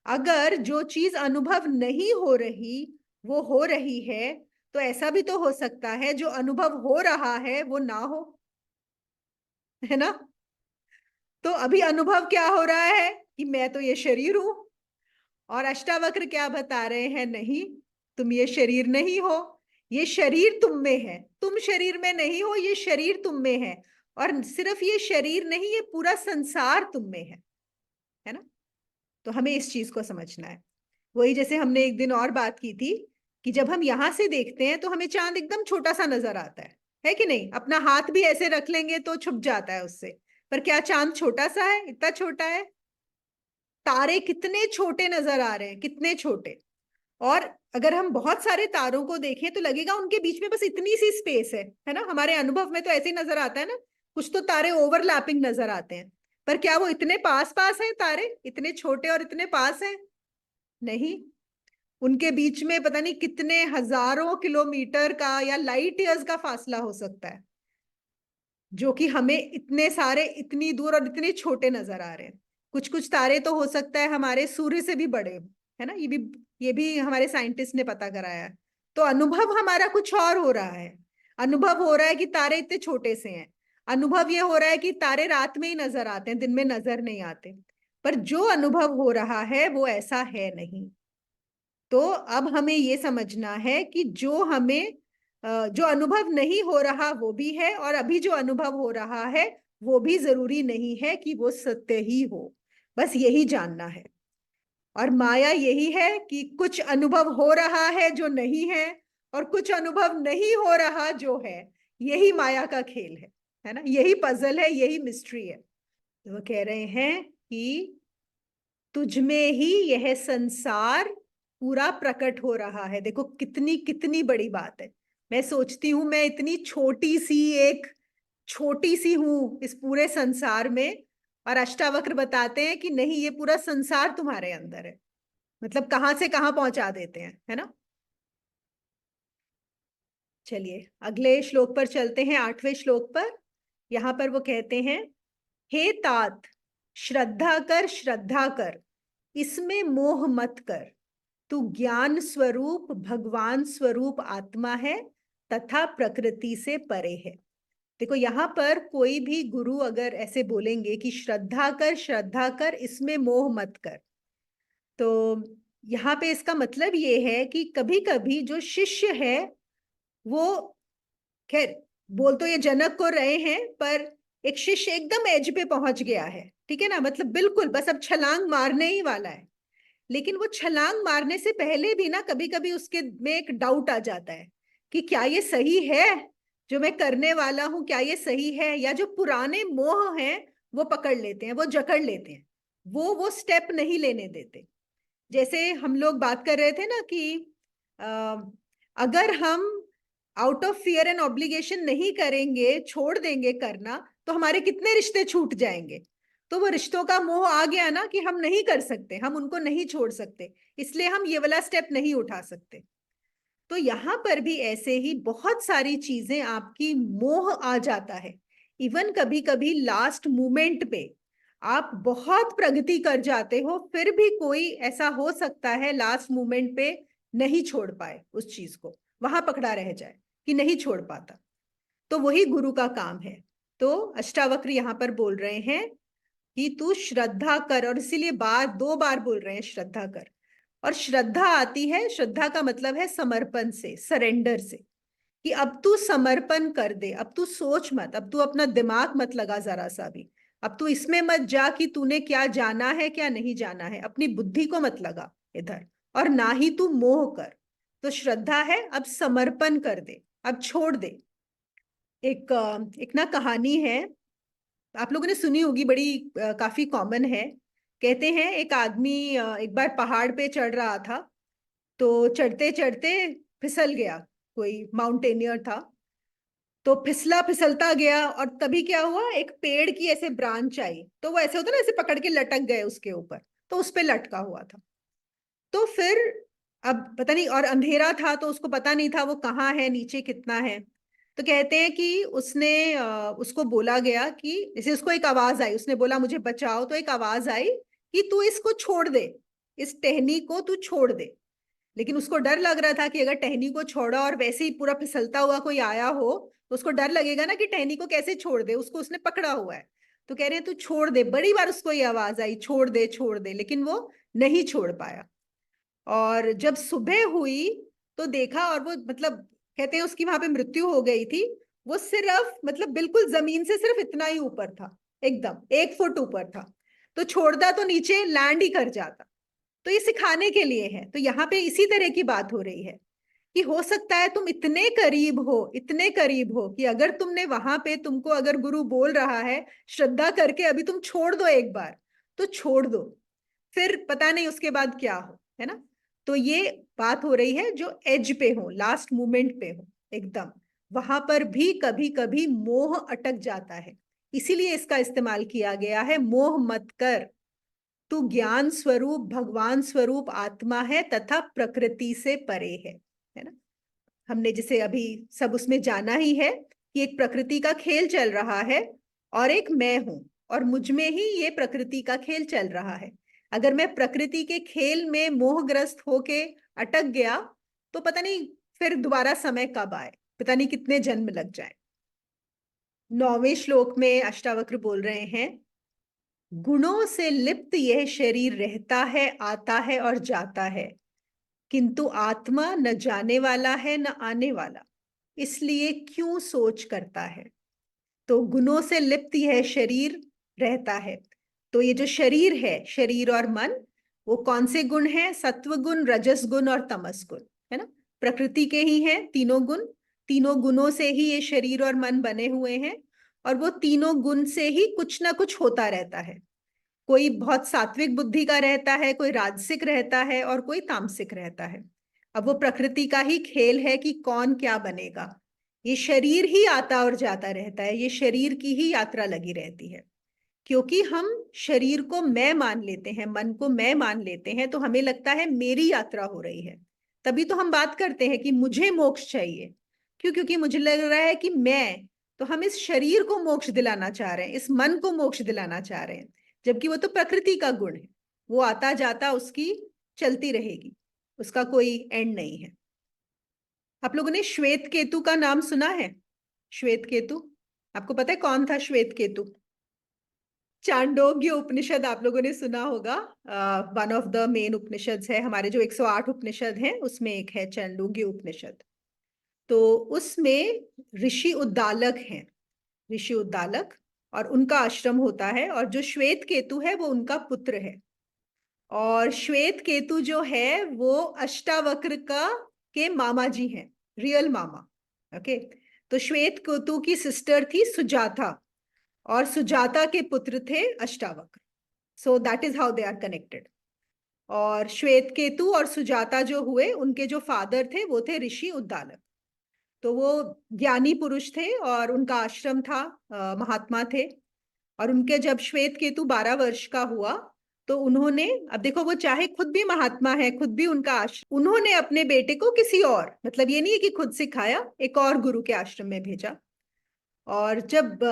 अगर जो चीज अनुभव नहीं हो रही वो हो रही है, तो ऐसा भी तो हो सकता है जो अनुभव हो रहा है वो ना हो, है ना? तो अभी अनुभव क्या हो रहा है कि मैं तो ये शरीर हूं। और अष्टावक्र क्या बता रहे हैं? नहीं, तुम ये शरीर नहीं हो, ये शरीर तुम में है। तुम शरीर में नहीं हो, ये शरीर तुम में है। और सिर्फ ये शरीर नहीं, ये पूरा संसार तुम में है। है ना। तो हमें इस चीज को समझना है। वही जैसे हमने एक दिन और बात की थी कि जब हम यहां से देखते हैं तो हमें चांद एकदम छोटा सा नजर आता है कि नहीं। अपना हाथ भी ऐसे रख लेंगे तो छुप जाता है उससे। पर क्या चांद छोटा सा है? इतना छोटा है। तारे कितने छोटे नजर आ रहे हैं, कितने छोटे। और अगर हम बहुत सारे तारों को देखें तो लगेगा उनके बीच में बस इतनी सी स्पेस है ना। हमारे अनुभव में तो ऐसे ही नजर आता है ना। कुछ तो तारे ओवरलैपिंग नजर आते हैं, पर क्या वो इतने पास पास हैं तारे, इतने छोटे और इतने पास हैं? नहीं। उनके बीच में पता नहीं कितने हजारों किलोमीटर का या लाइट ईयर्स का फासला हो सकता है, जो कि हमें इतने सारे, इतनी दूर और इतने छोटे नजर आ रहे हैं। कुछ कुछ तारे तो हो सकता है हमारे सूर्य से भी बड़े, है ना। ये भी हमारे साइंटिस्ट ने पता कराया है। तो अनुभव हमारा कुछ और हो रहा है। अनुभव हो रहा है कि तारे इतने छोटे से हैं। अनुभव ये हो रहा है कि तारे रात में ही नजर आते हैं, दिन में नजर नहीं आते। पर जो अनुभव हो रहा है वो ऐसा है नहीं। तो अब हमें ये समझना है कि जो अनुभव नहीं हो रहा वो भी है, और अभी जो अनुभव हो रहा है वो भी जरूरी नहीं है कि वो सत्य ही हो। बस यही जानना है। और माया यही है कि कुछ अनुभव हो रहा है जो नहीं है, और कुछ अनुभव नहीं हो रहा जो है। यही माया का खेल है ना। यही पजल है, यही मिस्ट्री है। तो वो कह रहे हैं कि तुझमें ही यह संसार पूरा प्रकट हो रहा है। देखो कितनी कितनी बड़ी बात है। मैं सोचती हूं मैं इतनी छोटी सी हूं इस पूरे संसार में, और अष्टावक्र बताते हैं कि नहीं, ये पूरा संसार तुम्हारे अंदर है। मतलब कहां से कहां पहुंचा देते हैं, है ना। चलिए अगले श्लोक पर चलते हैं, 8वें श्लोक पर। यहां पर वो कहते हैं, हे तात, श्रद्धा कर श्रद्धा कर, इसमें मोह मत कर। तू ज्ञान स्वरूप भगवान स्वरूप आत्मा है तथा प्रकृति से परे है। देखो यहां पर कोई भी गुरु अगर ऐसे बोलेंगे कि श्रद्धा कर इसमें मोह मत कर, तो यहाँ पे इसका मतलब ये है कि कभी कभी जो शिष्य है वो, खैर बोल तो ये जनक को रहे हैं, पर एक शिष्य एकदम एज पे पहुंच गया है, ठीक है ना। मतलब बिल्कुल बस अब छलांग मारने ही वाला है। लेकिन वो छलांग मारने से पहले भी ना कभी कभी उसके में एक डाउट आ जाता है कि क्या ये सही है जो मैं करने वाला हूं, क्या ये सही है। या जो पुराने मोह हैं वो पकड़ लेते हैं, वो जकड़ लेते हैं, वो स्टेप नहीं लेने देते। जैसे हम लोग बात कर रहे थे ना कि आ, अगर हम out of fear and obligation नहीं करेंगे, छोड़ देंगे करना, तो हमारे कितने रिश्ते छूट जाएंगे। तो वो रिश्तों का मोह आ गया ना कि हम नहीं कर सकते, हम उनको नहीं छोड़ सकते, इसलिए हम ये वाला स्टेप नहीं उठा सकते। तो यहां पर भी ऐसे ही बहुत सारी चीजें आपकी मोह आ जाता है। इवन कभी कभी लास्ट मोमेंट पे आप बहुत प्रगति कर जाते हो, फिर भी कोई ऐसा हो सकता है लास्ट मोमेंट पे नहीं छोड़ पाए उस चीज को, वहां पकड़ा रह जाए कि नहीं छोड़ पाता। तो वही गुरु का काम है। तो अष्टावक्र यहां पर बोल रहे हैं कि तू श्रद्धा कर, और इसीलिए 2 बार बोल रहे हैं श्रद्धा कर। और श्रद्धा आती है, श्रद्धा का मतलब है समर्पण से, सरेंडर से, कि अब तू समर्पण कर दे। अब तू सोच मत, अब तू अपना दिमाग मत लगा जरा सा भी। अब तू इसमें मत जा कि तूने क्या जाना है क्या नहीं जाना है, अपनी बुद्धि को मत लगा इधर, और ना ही तू मोह कर। तो श्रद्धा है अब समर्पण कर दे, अब छोड़ दे। एक ना कहानी है, आप लोगों ने सुनी होगी, बड़ी काफी कॉमन है। कहते हैं एक आदमी एक बार पहाड़ पे चढ़ रहा था, तो चढ़ते चढ़ते फिसल गया। कोई माउंटेनियर था, तो फिसला फिसलता गया, और तभी क्या हुआ, एक पेड़ की ऐसे ब्रांच आई, तो वो ऐसे होता ना, ऐसे पकड़ के लटक गए उसके ऊपर, तो उस पे लटका हुआ था। तो फिर अब पता नहीं, और अंधेरा था तो उसको पता नहीं था वो कहाँ है, नीचे कितना है। तो कहते हैं कि उसको बोला गया कि जैसे उसको एक आवाज आई, उसने बोला मुझे बचाओ, तो एक आवाज आई कि तू इसको छोड़ दे, इस टहनी को तू छोड़ दे। लेकिन उसको डर लग रहा था कि अगर टहनी को छोड़ा और वैसे ही पूरा फिसलता हुआ कोई आया हो तो उसको डर लगेगा ना कि टहनी को कैसे छोड़ दे, उसको उसने पकड़ा हुआ है। तो कह रहे हैं तू छोड़ दे। बड़ी बार उसको ये आवाज आई छोड़ दे छोड़ दे, लेकिन वो नहीं छोड़ पाया। और जब सुबह हुई तो देखा, और वो मतलब कहते हैं उसकी वहां पे मृत्यु हो गई थी। वो सिर्फ मतलब बिल्कुल जमीन से सिर्फ इतना ही ऊपर था, एकदम 1 फुट ऊपर था। तो छोड़ता तो नीचे लैंड ही कर जाता। तो ये सिखाने के लिए है। तो यहाँ पे इसी तरह की बात हो रही है कि हो सकता है तुम इतने करीब हो, इतने करीब हो कि अगर तुमने वहां पे, तुमको अगर गुरु बोल रहा है श्रद्धा करके अभी तुम छोड़ दो एक बार, तो छोड़ दो, फिर पता नहीं उसके बाद क्या हो, है ना। तो ये बात हो रही है जो एज पे हो, लास्ट मोमेंट पे हो एकदम, वहां पर भी कभी कभी मोह अटक जाता है। इसीलिए इसका इस्तेमाल किया गया है, मोह मत कर, तू ज्ञान स्वरूप भगवान स्वरूप आत्मा है तथा प्रकृति से परे है ना। हमने जिसे अभी सब उसमें जाना ही है कि एक प्रकृति का खेल चल रहा है और एक मैं हूं, और मुझ में ही ये प्रकृति का खेल चल रहा है। अगर मैं प्रकृति के खेल में मोहग्रस्त होके अटक गया तो पता नहीं फिर दोबारा समय कब आए, पता नहीं कितने जन्म लग जाए। 9वें श्लोक में अष्टावक्र बोल रहे हैं, गुणों से लिप्त यह शरीर रहता है, आता है और जाता है, किंतु आत्मा न जाने वाला है न आने वाला, इसलिए क्यों सोच करता है। तो गुणों से लिप्त यह शरीर रहता है। तो ये जो शरीर है, शरीर और मन, वो कौन से गुण हैं? सत्व गुण, रजस गुण और तमस गुण, है ना। प्रकृति के ही हैं तीनों गुण। तीनों गुणों से ही ये शरीर और मन बने हुए हैं, और वो तीनों गुण से ही कुछ ना कुछ होता रहता है। कोई बहुत सात्विक बुद्धि का रहता है, कोई राजसिक रहता है और कोई तामसिक रहता है। अब वो प्रकृति का ही खेल है कि कौन क्या बनेगा। ये शरीर ही आता और जाता रहता है, ये शरीर की ही यात्रा लगी रहती है। क्योंकि हम शरीर को मैं मान लेते हैं, मन को मैं मान लेते हैं, तो हमें लगता है मेरी यात्रा हो रही है। तभी तो हम बात करते हैं कि मुझे मोक्ष चाहिए। क्यों? क्योंकि मुझे लग रहा है कि मैं, तो हम इस शरीर को मोक्ष दिलाना चाह रहे हैं, इस मन को मोक्ष दिलाना चाह रहे हैं, जबकि वो तो प्रकृति का गुण है, वो आता जाता उसकी चलती रहेगी, उसका कोई एंड नहीं है। आप लोगों ने श्वेत केतु का नाम सुना है? श्वेत केतु, आपको पता है कौन था श्वेत केतु? चांडोग्य उपनिषद आप लोगों ने सुना होगा, वन ऑफ द मेन उपनिषद है, हमारे जो 108 उपनिषद हैं उसमें एक है चांडोग्य उपनिषद। तो उसमें ऋषि उद्दालक हैं, ऋषि उद्दालक, और उनका आश्रम होता है, और जो श्वेत केतु है वो उनका पुत्र है। और श्वेत केतु जो है वो अष्टावक्र का के मामा जी हैं, रियल मामा। ओके, तो श्वेत केतु की सिस्टर थी सुजाता, और सुजाता के पुत्र थे Ashtavakra. So that is how they are connected. और श्वेत केतु और सुजाता जो हुए, उनके जो फादर थे वो थे ऋषि उद्दालक। तो वो ज्ञानी पुरुष थे और उनका आश्रम था, महात्मा थे। और उनके जब श्वेत केतु 12 वर्ष का हुआ तो उन्होंने, अब देखो वो चाहे खुद भी महात्मा है, खुद भी उनका आश्रम, उन्होंने अपने बेटे को किसी और, मतलब ये नहीं है कि खुद सिखाया, एक और गुरु के आश्रम में भेजा। और जब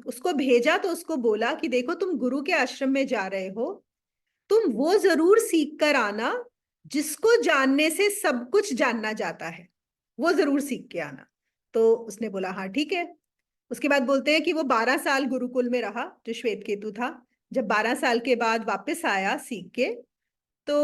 उसको भेजा तो उसको बोला कि देखो तुम गुरु के आश्रम में जा रहे हो, तुम वो जरूर सीख कर आना जिसको जानने से सब कुछ जानना जाता है, वो जरूर सीख के आना। तो उसने बोला हाँ ठीक है। उसके बाद बोलते हैं कि वो 12 साल गुरुकुल में रहा, जो श्वेत केतु था। जब 12 साल के बाद वापस आया सीख के, तो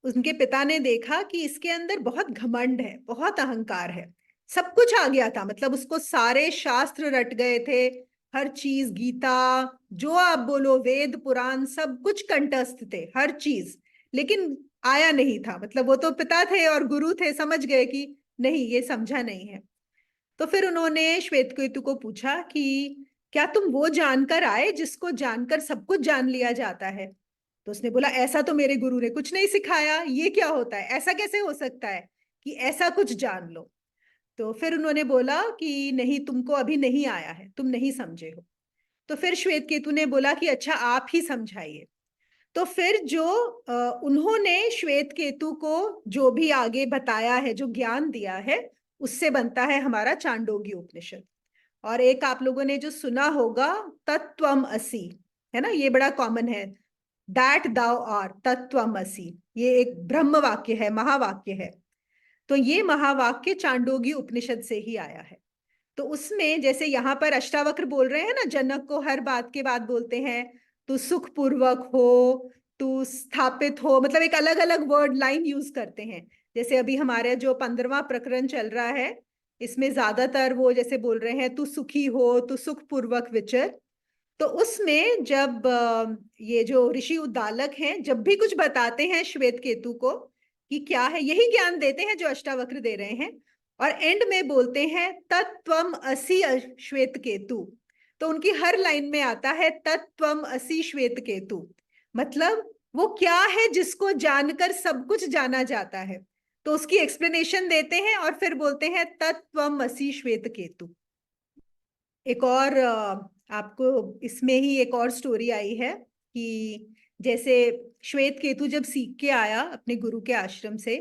उनके पिता ने देखा कि इसके अंदर बहुत घमंड है, बहुत अहंकार है, सब कुछ आ गया था, मतलब उसको सारे शास्त्र रट गए थे, हर चीज, गीता जो आप बोलो, वेद पुराण सब कुछ कंठस्थ थे, हर चीज, लेकिन आया नहीं था। मतलब वो तो पिता थे और गुरु थे, समझ गए कि नहीं, ये समझा नहीं है। तो फिर उन्होंने श्वेत केतु को पूछा कि क्या तुम वो जानकर आए जिसको जानकर सब कुछ जान लिया जाता है? तो उसने बोला ऐसा तो मेरे गुरु ने कुछ नहीं सिखाया, ये क्या होता है, ऐसा कैसे हो सकता है कि ऐसा कुछ जान लो। तो फिर उन्होंने बोला कि नहीं, तुमको अभी नहीं आया है, तुम नहीं समझे हो। तो फिर श्वेत केतु ने बोला कि अच्छा आप ही समझाइए। तो फिर जो उन्होंने श्वेत केतु को जो भी आगे बताया है, जो ज्ञान दिया है, उससे बनता है हमारा चांडोग्य उपनिषद। और एक आप लोगों ने जो सुना होगा, तत्त्वम असि, है ना, ये बड़ा कॉमन है, दैट दाउ आर तत्त्वम असि, ये एक ब्रह्म वाक्य है, महावाक्य है। तो ये महावाक्य चांडोग्य उपनिषद से ही आया है। तो उसमें जैसे यहाँ पर अष्टावक्र बोल रहे हैं ना, जनक को हर बात के बाद बोलते हैं तू सुख पूर्वक हो, तू स्थापित हो, मतलब एक अलग अलग वर्ड लाइन यूज करते हैं। जैसे अभी हमारे जो 15वां प्रकरण चल रहा है, इसमें ज्यादातर वो जैसे बोल रहे हैं तू सुखी हो, तू सुख पूर्वक विचर। तो उसमें जब ये जो ऋषि उद्दालक हैं जब भी कुछ बताते हैं श्वेत केतु को कि क्या है, यही ज्ञान देते हैं जो अष्टावक्र दे रहे हैं, और एंड में बोलते हैं तत्त्वम असि श्वेत केतु। तो उनकी हर लाइन में आता है तत्त्वम असि श्वेत केतु, मतलब वो क्या है जिसको जानकर सब कुछ जाना जाता है। तो उसकी एक्सप्लेनेशन देते हैं और फिर बोलते हैं तत्त्वम असि श्वेत केतु। एक और आपको इसमें ही एक और स्टोरी आई है कि जैसे श्वेत केतु जब सीख के आया अपने गुरु के आश्रम से,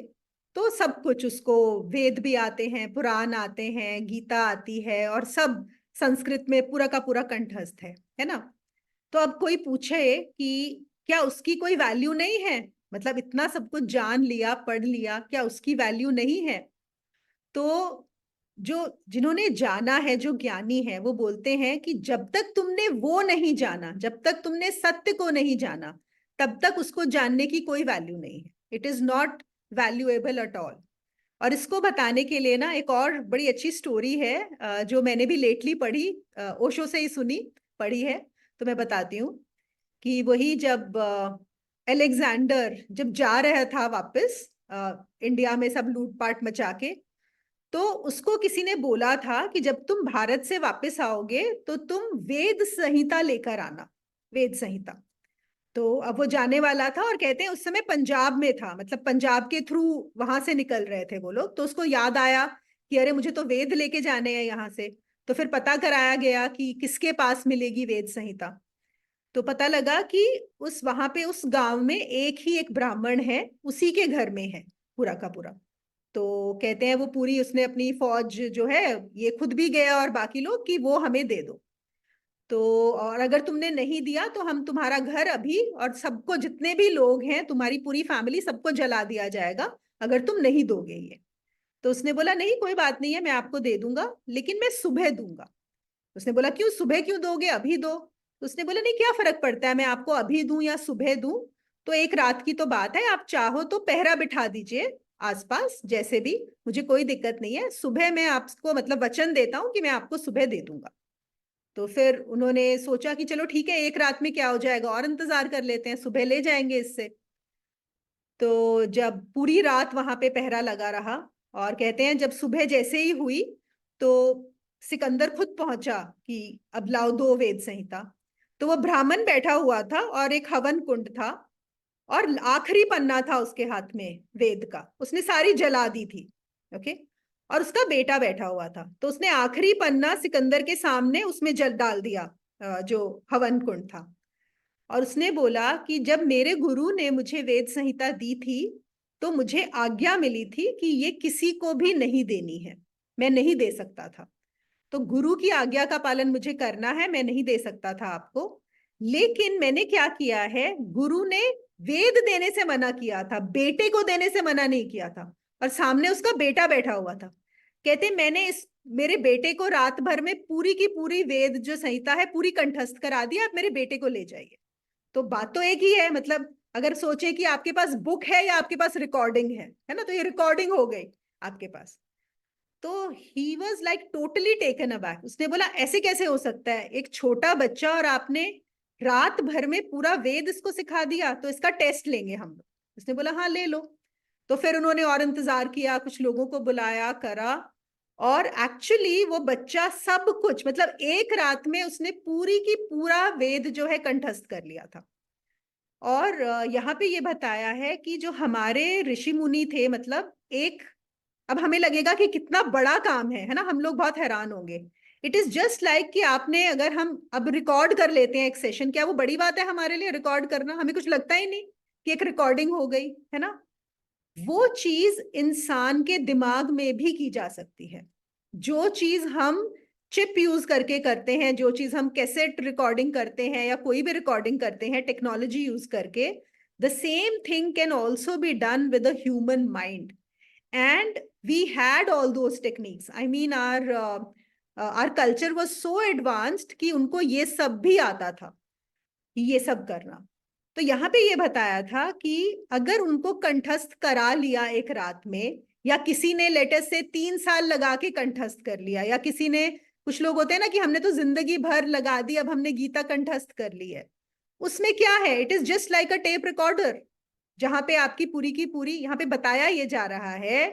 तो सब कुछ उसको, वेद भी आते हैं, पुराण आते हैं, गीता आती है, और सब संस्कृत में पूरा का पूरा कंठस्थ है ना। तो अब कोई पूछे कि क्या उसकी कोई वैल्यू नहीं है, मतलब इतना सब कुछ जान लिया, पढ़ लिया, क्या उसकी वैल्यू नहीं है? तो जो जिन्होंने जाना है, जो ज्ञानी है, वो बोलते हैं कि जब तक तुमने वो नहीं जाना, जब तक तुमने सत्य को नहीं जाना, तब तक उसको जानने की कोई वैल्यू नहीं है। It is not valuable at all. और इसको बताने के लिए ना एक और बड़ी अच्छी स्टोरी है जो मैंने भी लेटली पढ़ी, ओशो से ही सुनी, पढ़ी है, तो मैं बताती हूँ कि वही जब अलेक्जेंडर जब जा रहा था वापस इंडिया में सब लूटपाट मचा के, तो उसको किसी ने बोला था कि जब तुम भारत से वापस आओगे तो तुम वेद संहिता लेकर आना, वेद संहिता। तो अब वो जाने वाला था, और कहते हैं उस समय पंजाब में था, मतलब पंजाब के थ्रू वहां से निकल रहे थे वो लोग। तो उसको याद आया कि अरे मुझे तो वेद लेके जाने हैं यहाँ से। तो फिर पता कराया गया कि किसके पास मिलेगी वेद संहिता। तो पता लगा कि उस वहां पे उस गांव में एक ही एक ब्राह्मण है, उसी के घर में है पूरा का पूरा। तो कहते हैं वो पूरी उसने अपनी फौज जो है, ये खुद भी गया और बाकी लोग, कि वो हमें दे दो। तो और अगर तुमने नहीं दिया तो हम तुम्हारा घर अभी और सबको, जितने भी लोग हैं तुम्हारी पूरी फैमिली, सबको जला दिया जाएगा अगर तुम नहीं दोगे ये। तो उसने बोला नहीं कोई बात नहीं है, मैं आपको दे दूंगा, लेकिन मैं सुबह दूंगा। उसने बोला क्यों, सुबह क्यों दोगे, अभी दो। तो उसने बोला नहीं क्या फर्क पड़ता है, मैं आपको अभी दूं या सुबह दूं, तो एक रात की तो बात है, आप चाहो तो पहरा बिठा दीजिए आसपास, जैसे भी, मुझे कोई दिक्कत नहीं है, सुबह मैं आपको मतलब वचन देता हूं कि मैं आपको सुबह दे दूंगा। तो फिर उन्होंने सोचा कि चलो ठीक है, एक रात में क्या हो जाएगा, और इंतजार कर लेते हैं, सुबह ले जाएंगे इससे। तो जब पूरी रात वहां पे पहरा लगा रहा, और कहते हैं जब सुबह जैसे ही हुई तो सिकंदर खुद पहुंचा कि अब लाओ दो वेद संहिता। तो वो ब्राह्मण बैठा हुआ था और एक हवन कुंड था, और आखिरी पन्ना था उसके हाथ में वेद का, उसने सारी जला दी थी। ओके। और उसका बेटा बैठा हुआ था, तो उसने आखिरी पन्ना सिकंदर के सामने उसमें जल डाल दिया, जो हवन कुंड था। और उसने बोला कि जब मेरे गुरु ने मुझे वेद संहिता दी थी तो मुझे आज्ञा मिली थी कि ये किसी को भी नहीं देनी है, मैं नहीं दे सकता था। तो गुरु की आज्ञा का पालन मुझे करना है, मैं नहीं दे सकता था आपको। लेकिन मैंने क्या किया है, गुरु ने वेद देने से मना किया था, बेटे को देने से मना नहीं किया था, और सामने उसका बेटा बैठा हुआ था। कहते मैंने इस मेरे बेटे को रात भर में पूरी की पूरी वेद जो संहिता है पूरी कंठस्थ करा दिया, आप मेरे बेटे को ले जाइए। तो बात तो एक ही है, मतलब अगर सोचे कि आपके पास बुक है या आपके पास रिकॉर्डिंग है ना, तो ये रिकॉर्डिंग हो गई आपके पास। तो he was like totally taken aback. उसने बोला ऐसे कैसे हो सकता है, एक छोटा बच्चा और आपने रात भर में पूरा वेद इसको सिखा दिया, तो इसका टेस्ट लेंगे हम लोग। उसने बोला हाँ ले लो। तो फिर उन्होंने और इंतजार किया, कुछ लोगों को बुलाया, करा, और एक्चुअली वो बच्चा सब कुछ, मतलब एक रात में उसने पूरी की पूरा वेद जो है कंठस्थ कर लिया था। और यहाँ पे ये बताया है कि जो हमारे ऋषि मुनि थे, मतलब एक, अब हमें लगेगा कि कितना बड़ा काम है ना, हम लोग बहुत हैरान होंगे। इट इज जस्ट लाइक कि आपने, अगर हम अब रिकॉर्ड कर लेते हैं एक सेशन, क्या वो बड़ी बात है हमारे लिए रिकॉर्ड करना? हमें कुछ लगता ही नहीं कि एक रिकॉर्डिंग हो गई है ना। वो चीज इंसान के दिमाग में भी की जा सकती है। जो चीज हम चिप यूज करके करते हैं, जो चीज हम कैसेट रिकॉर्डिंग करते हैं या कोई भी रिकॉर्डिंग करते हैं टेक्नोलॉजी यूज करके, the same thing can also be done with a human mind. And we had all those techniques. I mean, our culture was so advanced कि उनको ये सब भी आता था, ये सब करना। तो यहाँ पे ये बताया था कि अगर उनको कंठस्थ करा लिया एक रात में, या किसी ने लेटेस्ट से 3 साल लगा के कंठस्थ कर लिया, या किसी ने कुछ लोग होते हैं ना कि हमने तो जिंदगी भर लगा दी, अब हमने गीता कंठस्थ कर ली है। उसमें क्या है, it is just like a tape recorder, जहां पे आपकी पूरी की पूरी, यहाँ पे बताया ये जा रहा है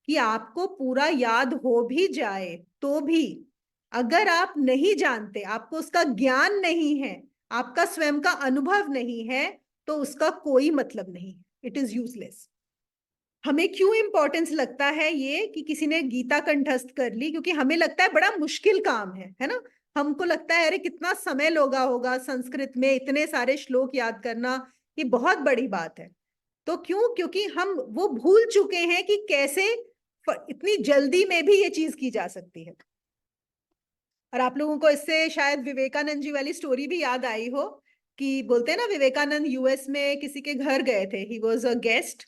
कि आपको पूरा याद हो भी जाए तो भी अगर आप नहीं जानते, आपको उसका ज्ञान नहीं है, आपका स्वयं का अनुभव नहीं है, तो उसका कोई मतलब नहीं, इट इज यूजलेस। हमें क्यों इंपॉर्टेंस लगता है ये कि किसी ने गीता कंठस्थ कर ली? क्योंकि हमें लगता है बड़ा मुश्किल काम है ना। हमको लगता है अरे कितना समय लोगा होगा संस्कृत में इतने सारे श्लोक याद करना, ये बहुत बड़ी बात है। तो क्यों? क्योंकि हम वो भूल चुके हैं कि कैसे इतनी जल्दी में भी ये चीज की जा सकती है। और आप लोगों को इससे शायद विवेकानंद जी वाली स्टोरी भी याद आई हो, कि बोलते हैं ना विवेकानंद यूएस में किसी के घर गए थे, ही वॉज अ गेस्ट।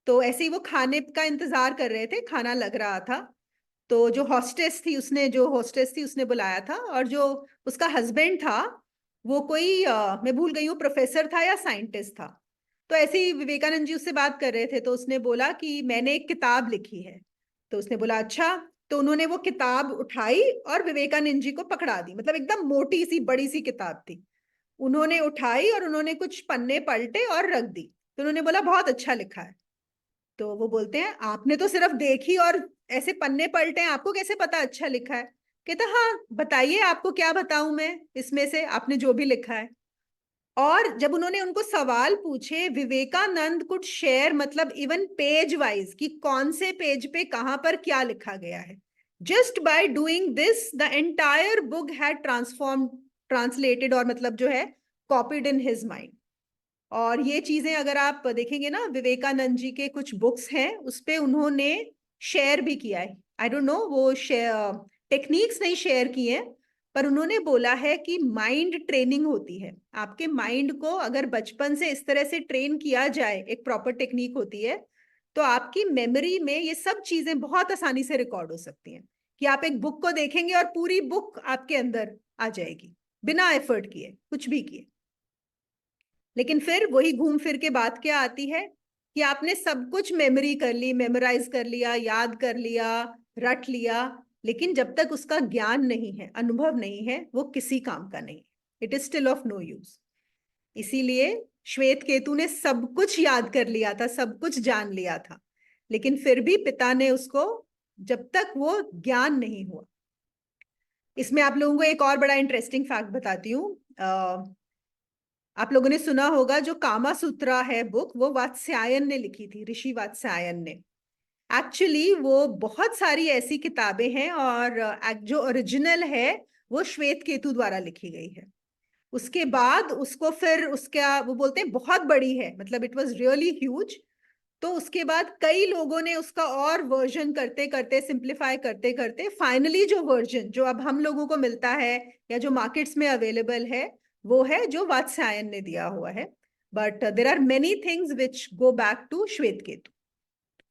तो ऐसे ही वो खाने का इंतजार कर रहे थे, खाना लग रहा था। तो जो हॉस्टेस थी उसने बुलाया था, और जो उसका हस्बैंड था वो कोई मैं भूल गई हूँ, प्रोफेसर था या साइंटिस्ट था। तो ऐसे ही विवेकानंद जी उससे बात कर रहे थे, तो उसने बोला कि मैंने एक किताब लिखी है। तो उसने बोला अच्छा। तो उन्होंने वो किताब उठाई और विवेकानंद जी को पकड़ा दी, मतलब एकदम मोटी सी बड़ी सी किताब थी। उन्होंने उठाई और उन्होंने कुछ पन्ने पलटे और रख दी। तो उन्होंने बोला बहुत अच्छा लिखा है। तो वो बोलते हैं आपने तो सिर्फ देखी और ऐसे पन्ने पलटे हैं, आपको कैसे पता अच्छा लिखा है? कहता हाँ बताइए, आपको क्या बताऊं मैं इसमें से, आपने जो भी लिखा है। और जब उन्होंने उनको सवाल पूछे, विवेकानंद कुड शेयर, मतलब इवन पेज वाइज, कि कौन से पेज पे कहां पर क्या लिखा गया है। Just by doing this the entire book had transform translated, और मतलब जो है कॉपीड इन हिज माइंड। और ये चीजें अगर आप देखेंगे ना, विवेकानंद जी के कुछ बुक्स हैं उस पे उन्होंने शेयर भी किया है। आई डोंट नो वो टेक्निक्स नहीं शेयर की हैं, पर उन्होंने बोला है कि माइंड ट्रेनिंग होती है। आपके माइंड को अगर बचपन से इस तरह से ट्रेन किया जाए, एक प्रॉपर टेक्निक होती है, तो आपकी मेमोरी में ये सब चीजें बहुत आसानी से रिकॉर्ड हो सकती हैं। कि आप एक बुक को देखेंगे और पूरी बुक आपके अंदर आ जाएगी, बिना एफर्ट किए, कुछ भी किए। लेकिन फिर वही घूम फिर के बात क्या आती है कि आपने सब कुछ मेमोरी कर ली, मेमोराइज कर लिया, याद कर लिया, रट लिया, लेकिन जब तक उसका ज्ञान नहीं है, अनुभव नहीं है, वो किसी काम का नहीं। It is still of no use. इसीलिए श्वेत केतु ने सब कुछ याद कर लिया था, सब कुछ जान लिया था, लेकिन फिर भी पिता ने उसको, जब तक वो ज्ञान नहीं हुआ। इसमें आप लोगों को एक और बड़ा इंटरेस्टिंग फैक्ट बताती हूँ। आप लोगों ने सुना होगा जो कामा सूत्रा है बुक, वो वात्स्यायन ने लिखी थी, ऋषि वात्स्यायन ने। एक्चुअली वो बहुत सारी ऐसी किताबें हैं, और जो ओरिजिनल है वो श्वेत केतु द्वारा लिखी गई है। उसके बाद उसको फिर उसका वो बोलते हैं बहुत बड़ी है, मतलब इट वाज रियली ह्यूज। तो उसके बाद कई लोगों ने उसका और वर्जन करते करते, सिंप्लीफाई करते करते, फाइनली जो वर्जन जो अब हम लोगों को मिलता है या जो मार्केट्स में अवेलेबल है, वो है जो वात्स्यायन ने दिया हुआ है। But there are many things which go back to Shvetaketu.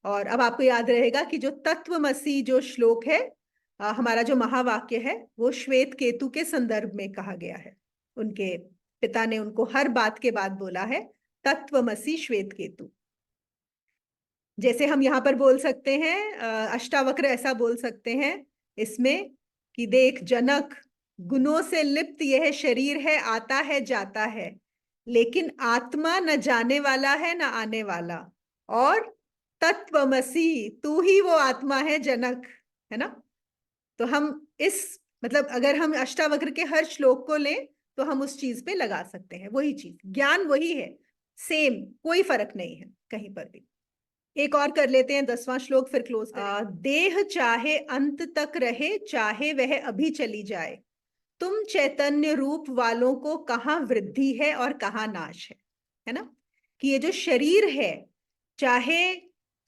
और अब आपको याद रहेगा कि जो तत्वमसी जो श्लोक है, हमारा जो महावाक्य है, वो श्वेत केतु के संदर्भ में कहा गया है। उनके पिता ने उनको हर बात के बाद बोला है तत्वमसी श्वेत केतु। जैसे हम यहाँ पर बोल सकते हैं, अष्टावक्र ऐसा बोल सकते हैं इसमें कि देख जनक, गुणों से लिप्त यह शरीर है, आता है जाता है, लेकिन आत्मा न जाने वाला है न आने वाला, और तत्वमसी तू ही वो आत्मा है जनक, है ना। तो हम इस, मतलब अगर हम अष्टावक्र के हर श्लोक को लें तो हम उस चीज पे लगा सकते हैं, वही चीज, ज्ञान वही है, सेम, कोई फर्क नहीं है कहीं पर भी। एक और कर लेते हैं 10वां श्लोक, फिर क्लोज करें। देह चाहे अंत तक रहे, चाहे वह अभी चली जाए, तुम चैतन्य रूप वालों को कहाँ वृद्धि है और कहाँ नाश है ना। कि ये जो शरीर है, चाहे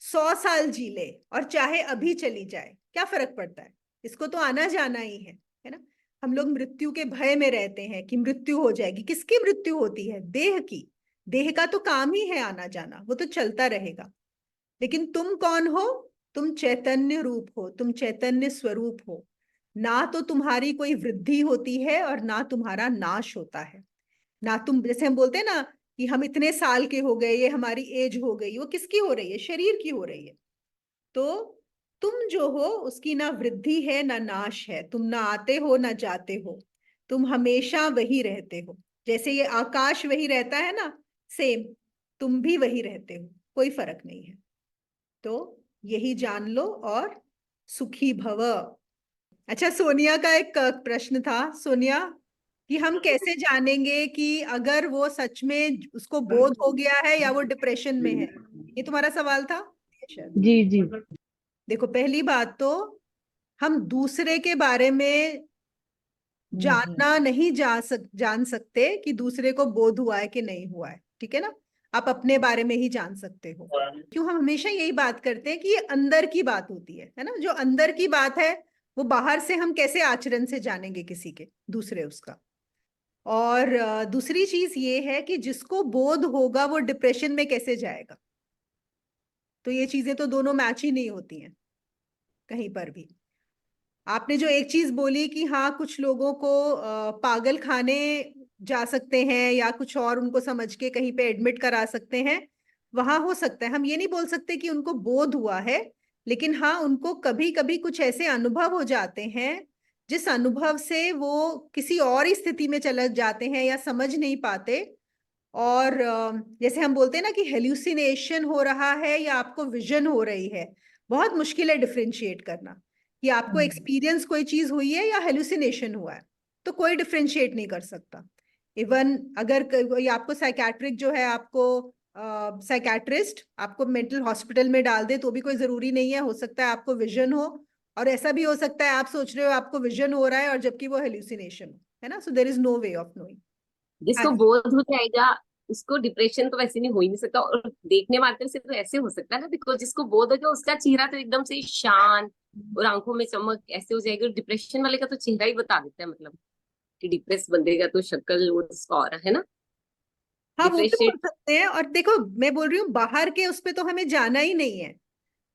100 साल जी ले और चाहे अभी चली जाए, क्या फर्क पड़ता है, इसको तो आना जाना ही है ना। हम लोग मृत्यु के भय में रहते हैं कि मृत्यु हो जाएगी। किसकी मृत्यु होती है? देह की। देह का तो काम ही है आना जाना, वो तो चलता रहेगा। लेकिन तुम कौन हो? तुम चैतन्य रूप हो, तुम चैतन्य स्वरूप हो। ना तो तुम्हारी कोई वृद्धि होती है और ना तुम्हारा नाश होता है। ना तुम, जैसे हम बोलते हैं ना कि हम इतने साल के हो गए, ये हमारी एज हो गई, वो किसकी हो रही है? शरीर की हो रही है। तो तुम जो हो उसकी ना वृद्धि है ना नाश है, तुम ना आते हो ना जाते हो, तुम हमेशा वही रहते हो। जैसे ये आकाश वही रहता है ना, सेम तुम भी वही रहते हो, कोई फर्क नहीं है। तो यही जान लो और सुखी भव। अच्छा, सोनिया का एक प्रश्न था। सोनिया, कि हम कैसे जानेंगे कि अगर वो सच में उसको बोध हो गया है या वो डिप्रेशन में है? ये तुम्हारा सवाल था शायद। जी जी। देखो, पहली बात तो हम दूसरे के बारे में जानना नहीं जान सकते कि दूसरे को बोध हुआ है कि नहीं हुआ है, ठीक है ना। आप अपने बारे में ही जान सकते हो। क्यों हम हमेशा यही बात करते हैं कि ये अंदर की बात होती है ना। जो अंदर की बात है वो बाहर से हम कैसे आचरण से जानेंगे किसी के, दूसरे उसका। और दूसरी चीज ये है कि जिसको बोध होगा वो डिप्रेशन में कैसे जाएगा। तो ये चीजें तो दोनों मैच ही नहीं होती हैं कहीं पर भी। आपने जो एक चीज बोली कि हाँ कुछ लोगों को पागल खाने जा सकते हैं या कुछ और उनको समझ के कहीं पे एडमिट करा सकते हैं, वहां हो सकता है। हम ये नहीं बोल सकते कि उनको बोध हुआ है, लेकिन हाँ उनको कभी कभी कुछ ऐसे अनुभव हो जाते हैं जिस अनुभव से वो किसी और ही स्थिति में चले जाते हैं या समझ नहीं पाते। और जैसे हम बोलते हैं ना कि हेल्यूसिनेशन हो रहा है या आपको विजन हो रही है, बहुत मुश्किल है डिफरेंशिएट करना कि आपको एक्सपीरियंस कोई चीज हुई है या हेल्यूसिनेशन हुआ है। तो कोई डिफरेंशिएट नहीं कर सकता। इवन अगर कोई आपको साइकेट्रिक जो है, आपको साइकेट्रिस्ट आपको मेंटल हॉस्पिटल में डाल दे तो भी कोई जरूरी नहीं है। हो सकता है आपको विजन हो, और ऐसा भी हो सकता है आप सोच रहे हो आपको विजन हो रहा है और जबकि वो हेल्यूसिनेशन हो, है ना। So there is no way of knowing. जिसको बोध हो जाएगा उसको डिप्रेशन तो वैसे नहीं हो ही नहीं सकता, और देखने मात्र से तो ऐसे हो सकता है ना, बिकॉज जिसको बोध हो गया उसका चेहरा तो एकदम से शांत और आंखों में चमक ऐसे हो जाएगी। और डिप्रेशन वाले का तो चेहरा ही बता देता है, मतलब कि डिप्रेस बंदे का तो शक्ल वो उसका ऑरा है ना, हाँ, वो भी बोल डिप्रेशिएट। सकते हैं। और देखो, मैं बोल रही हूँ बाहर के उस पे तो हमें जाना ही नहीं है।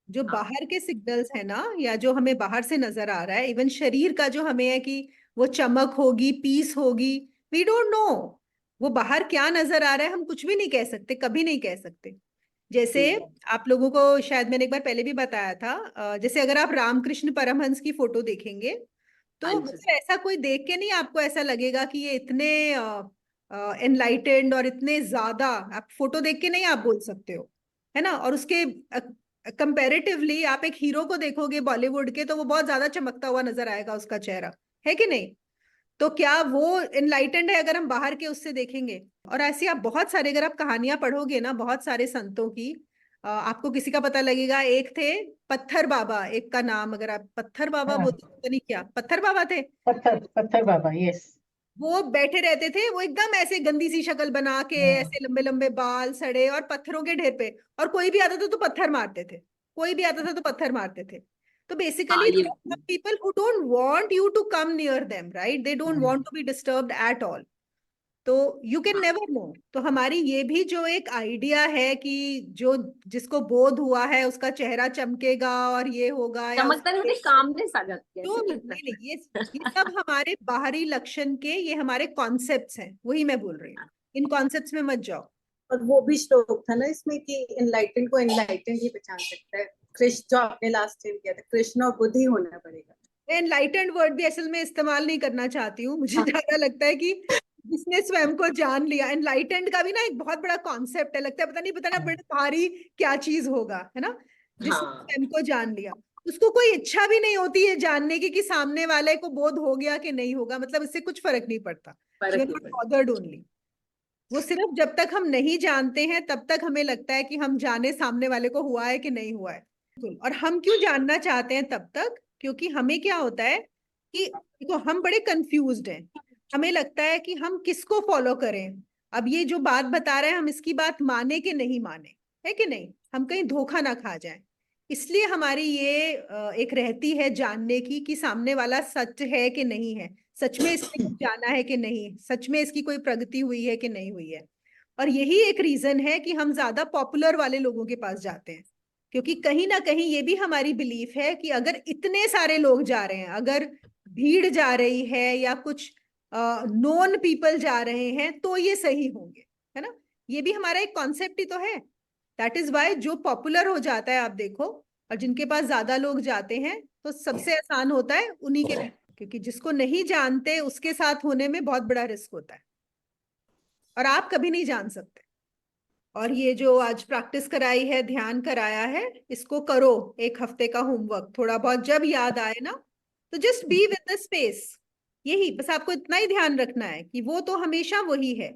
जो हाँ बाहर के सिग्नल्स है ना, या जो हमें बाहर से नजर आ रहा है, इवन शरीर का जो हमें है कि वो चमक होगी, पीस होगी, वी डोंट नो वो बाहर क्या नजर आ रहा है। हम कुछ भी नहीं कह सकते, कभी नहीं कह सकते। जैसे आप लोगों को शायद मैंने एक बार पहले भी बताया था, जैसे अगर आप रामकृष्ण परमहंस की फोटो देखेंगे हाँ तो जी। मतलब ऐसा कोई देख के नहीं आपको ऐसा लगेगा कि ये इतने एनलाइटेंड और इतने ज्यादा। आप फोटो देख के नहीं आप बोल सकते हो, है ना। और उसके कंपैरेटिवली आप एक हीरो को देखोगे बॉलीवुड के तो वो बहुत ज्यादा चमकता हुआ नजर आएगा उसका चेहरा, है कि नहीं। तो क्या वो एनलाइटेंड है अगर हम बाहर के उससे देखेंगे? और ऐसी आप बहुत सारे, अगर आप कहानियां पढ़ोगे ना बहुत सारे संतों की, आपको किसी का पता लगेगा। एक थे पत्थर बाबा, एक का नाम अगर आप पत्थर बाबा हाँ, बोलते, पता नहीं क्या पत्थर बाबा थे। पत्थर पत्थर बाबा, यस। वो बैठे रहते थे, वो एकदम ऐसे गंदी सी शक्ल बना के, हाँ ऐसे लंबे लंबे बाल सड़े और पत्थरों के ढेर पे। और कोई भी आता था तो पत्थर मारते थे, कोई भी आता था तो पत्थर मारते थे। तो हाँ बेसिकली ये people who don't want you to come near them, right, they don't want to be disturbed at all. तो यू कैन नेवर नो। तो हमारी ये भी जो एक आइडिया है कि जो जिसको बोध हुआ है उसका चेहरा चमकेगा और ये होगा या चमकता नहीं, मुझे कामनेस आ जाती है, तो ऐसे नहीं लगता नहीं, है। ये सब हमारे बाहरी लक्षण के, ये हमारे कॉन्सेप्ट्स हैं, वही मैं बोल रही हूँ। इन कॉन्सेप्ट्स में मत जाओ। और वो भी श्लोक था ना इसमें कि एनलाइटेंड को एनलाइटेंड ही पहचान सकता है। कृष्ण जो आपने लास्ट टाइम किया था, कृष्ण और बुद्धि होना पड़ेगा। मैं एनलाइटेंड वर्ड भी असल में इस्तेमाल नहीं करना चाहती हूँ। मुझे हाँ ज्यादा लगता है कि जिसने स्वयं को जान लिया, एनलाइटेंड का भी ना एक बहुत बड़ा कॉन्सेप्ट है, लगता है पता नहीं बड़ा भारी क्या चीज होगा, है ना। जिसने हाँ, स्वयं को जान लिया, उसको कोई इच्छा भी नहीं होती है जानने की कि सामने वाले को बोध हो गया कि नहीं होगा, मतलब इससे कुछ फर्क नहीं पड़ता। यू फर्क आर नहीं नॉट पड़ता। Bothered only. वो सिर्फ जब तक हम नहीं जानते हैं तब तक हमें लगता है कि हम जाने सामने वाले को हुआ है कि नहीं हुआ है। बिल्कुल। और हम क्यों जानना चाहते हैं तब तक, क्योंकि हमें क्या होता है कि देखो हम बड़े कंफ्यूज्ड हैं। हमें लगता है कि हम किसको फॉलो करें। अब ये जो बात बता रहे हैं हम इसकी बात माने कि नहीं माने, है कि नहीं, हम कहीं धोखा ना खा जाएं। इसलिए हमारी ये एक रहती है जानने की कि सामने वाला सच है कि नहीं है, सच में इसने कुछ जाना है कि नहीं, सच में इसकी कोई प्रगति हुई है कि नहीं हुई है। और यही एक रीजन है कि हम ज्यादा पॉपुलर वाले लोगों के पास जाते हैं, क्योंकि कहीं ना कहीं ये भी हमारी बिलीफ है कि अगर इतने सारे लोग जा रहे हैं, अगर भीड़ जा रही है या कुछ नोन पीपल जा रहे हैं तो ये सही होंगे, है ना। ये भी हमारा एक कॉन्सेप्ट ही तो है। दैट इज वाई जो पॉपुलर हो जाता है, आप देखो और जिनके पास ज्यादा लोग जाते हैं तो सबसे आसान होता है उन्हीं के लिए, क्योंकि जिसको नहीं जानते उसके साथ होने में बहुत बड़ा रिस्क होता है और आप कभी नहीं जान सकते। और ये जो आज प्रैक्टिस कराई है, ध्यान कराया है, इसको करो, 1 हफ्ते का होमवर्क, थोड़ा बहुत जब याद आए ना तो just be with the space. यही बस आपको इतना ही ध्यान रखना है कि वो तो हमेशा वही है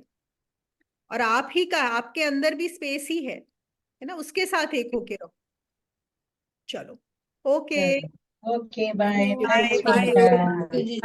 और आप ही का, आपके अंदर भी स्पेस ही है ना, उसके साथ एक होके रहो। चलो, okay, okay, bye. Bye. Thank you.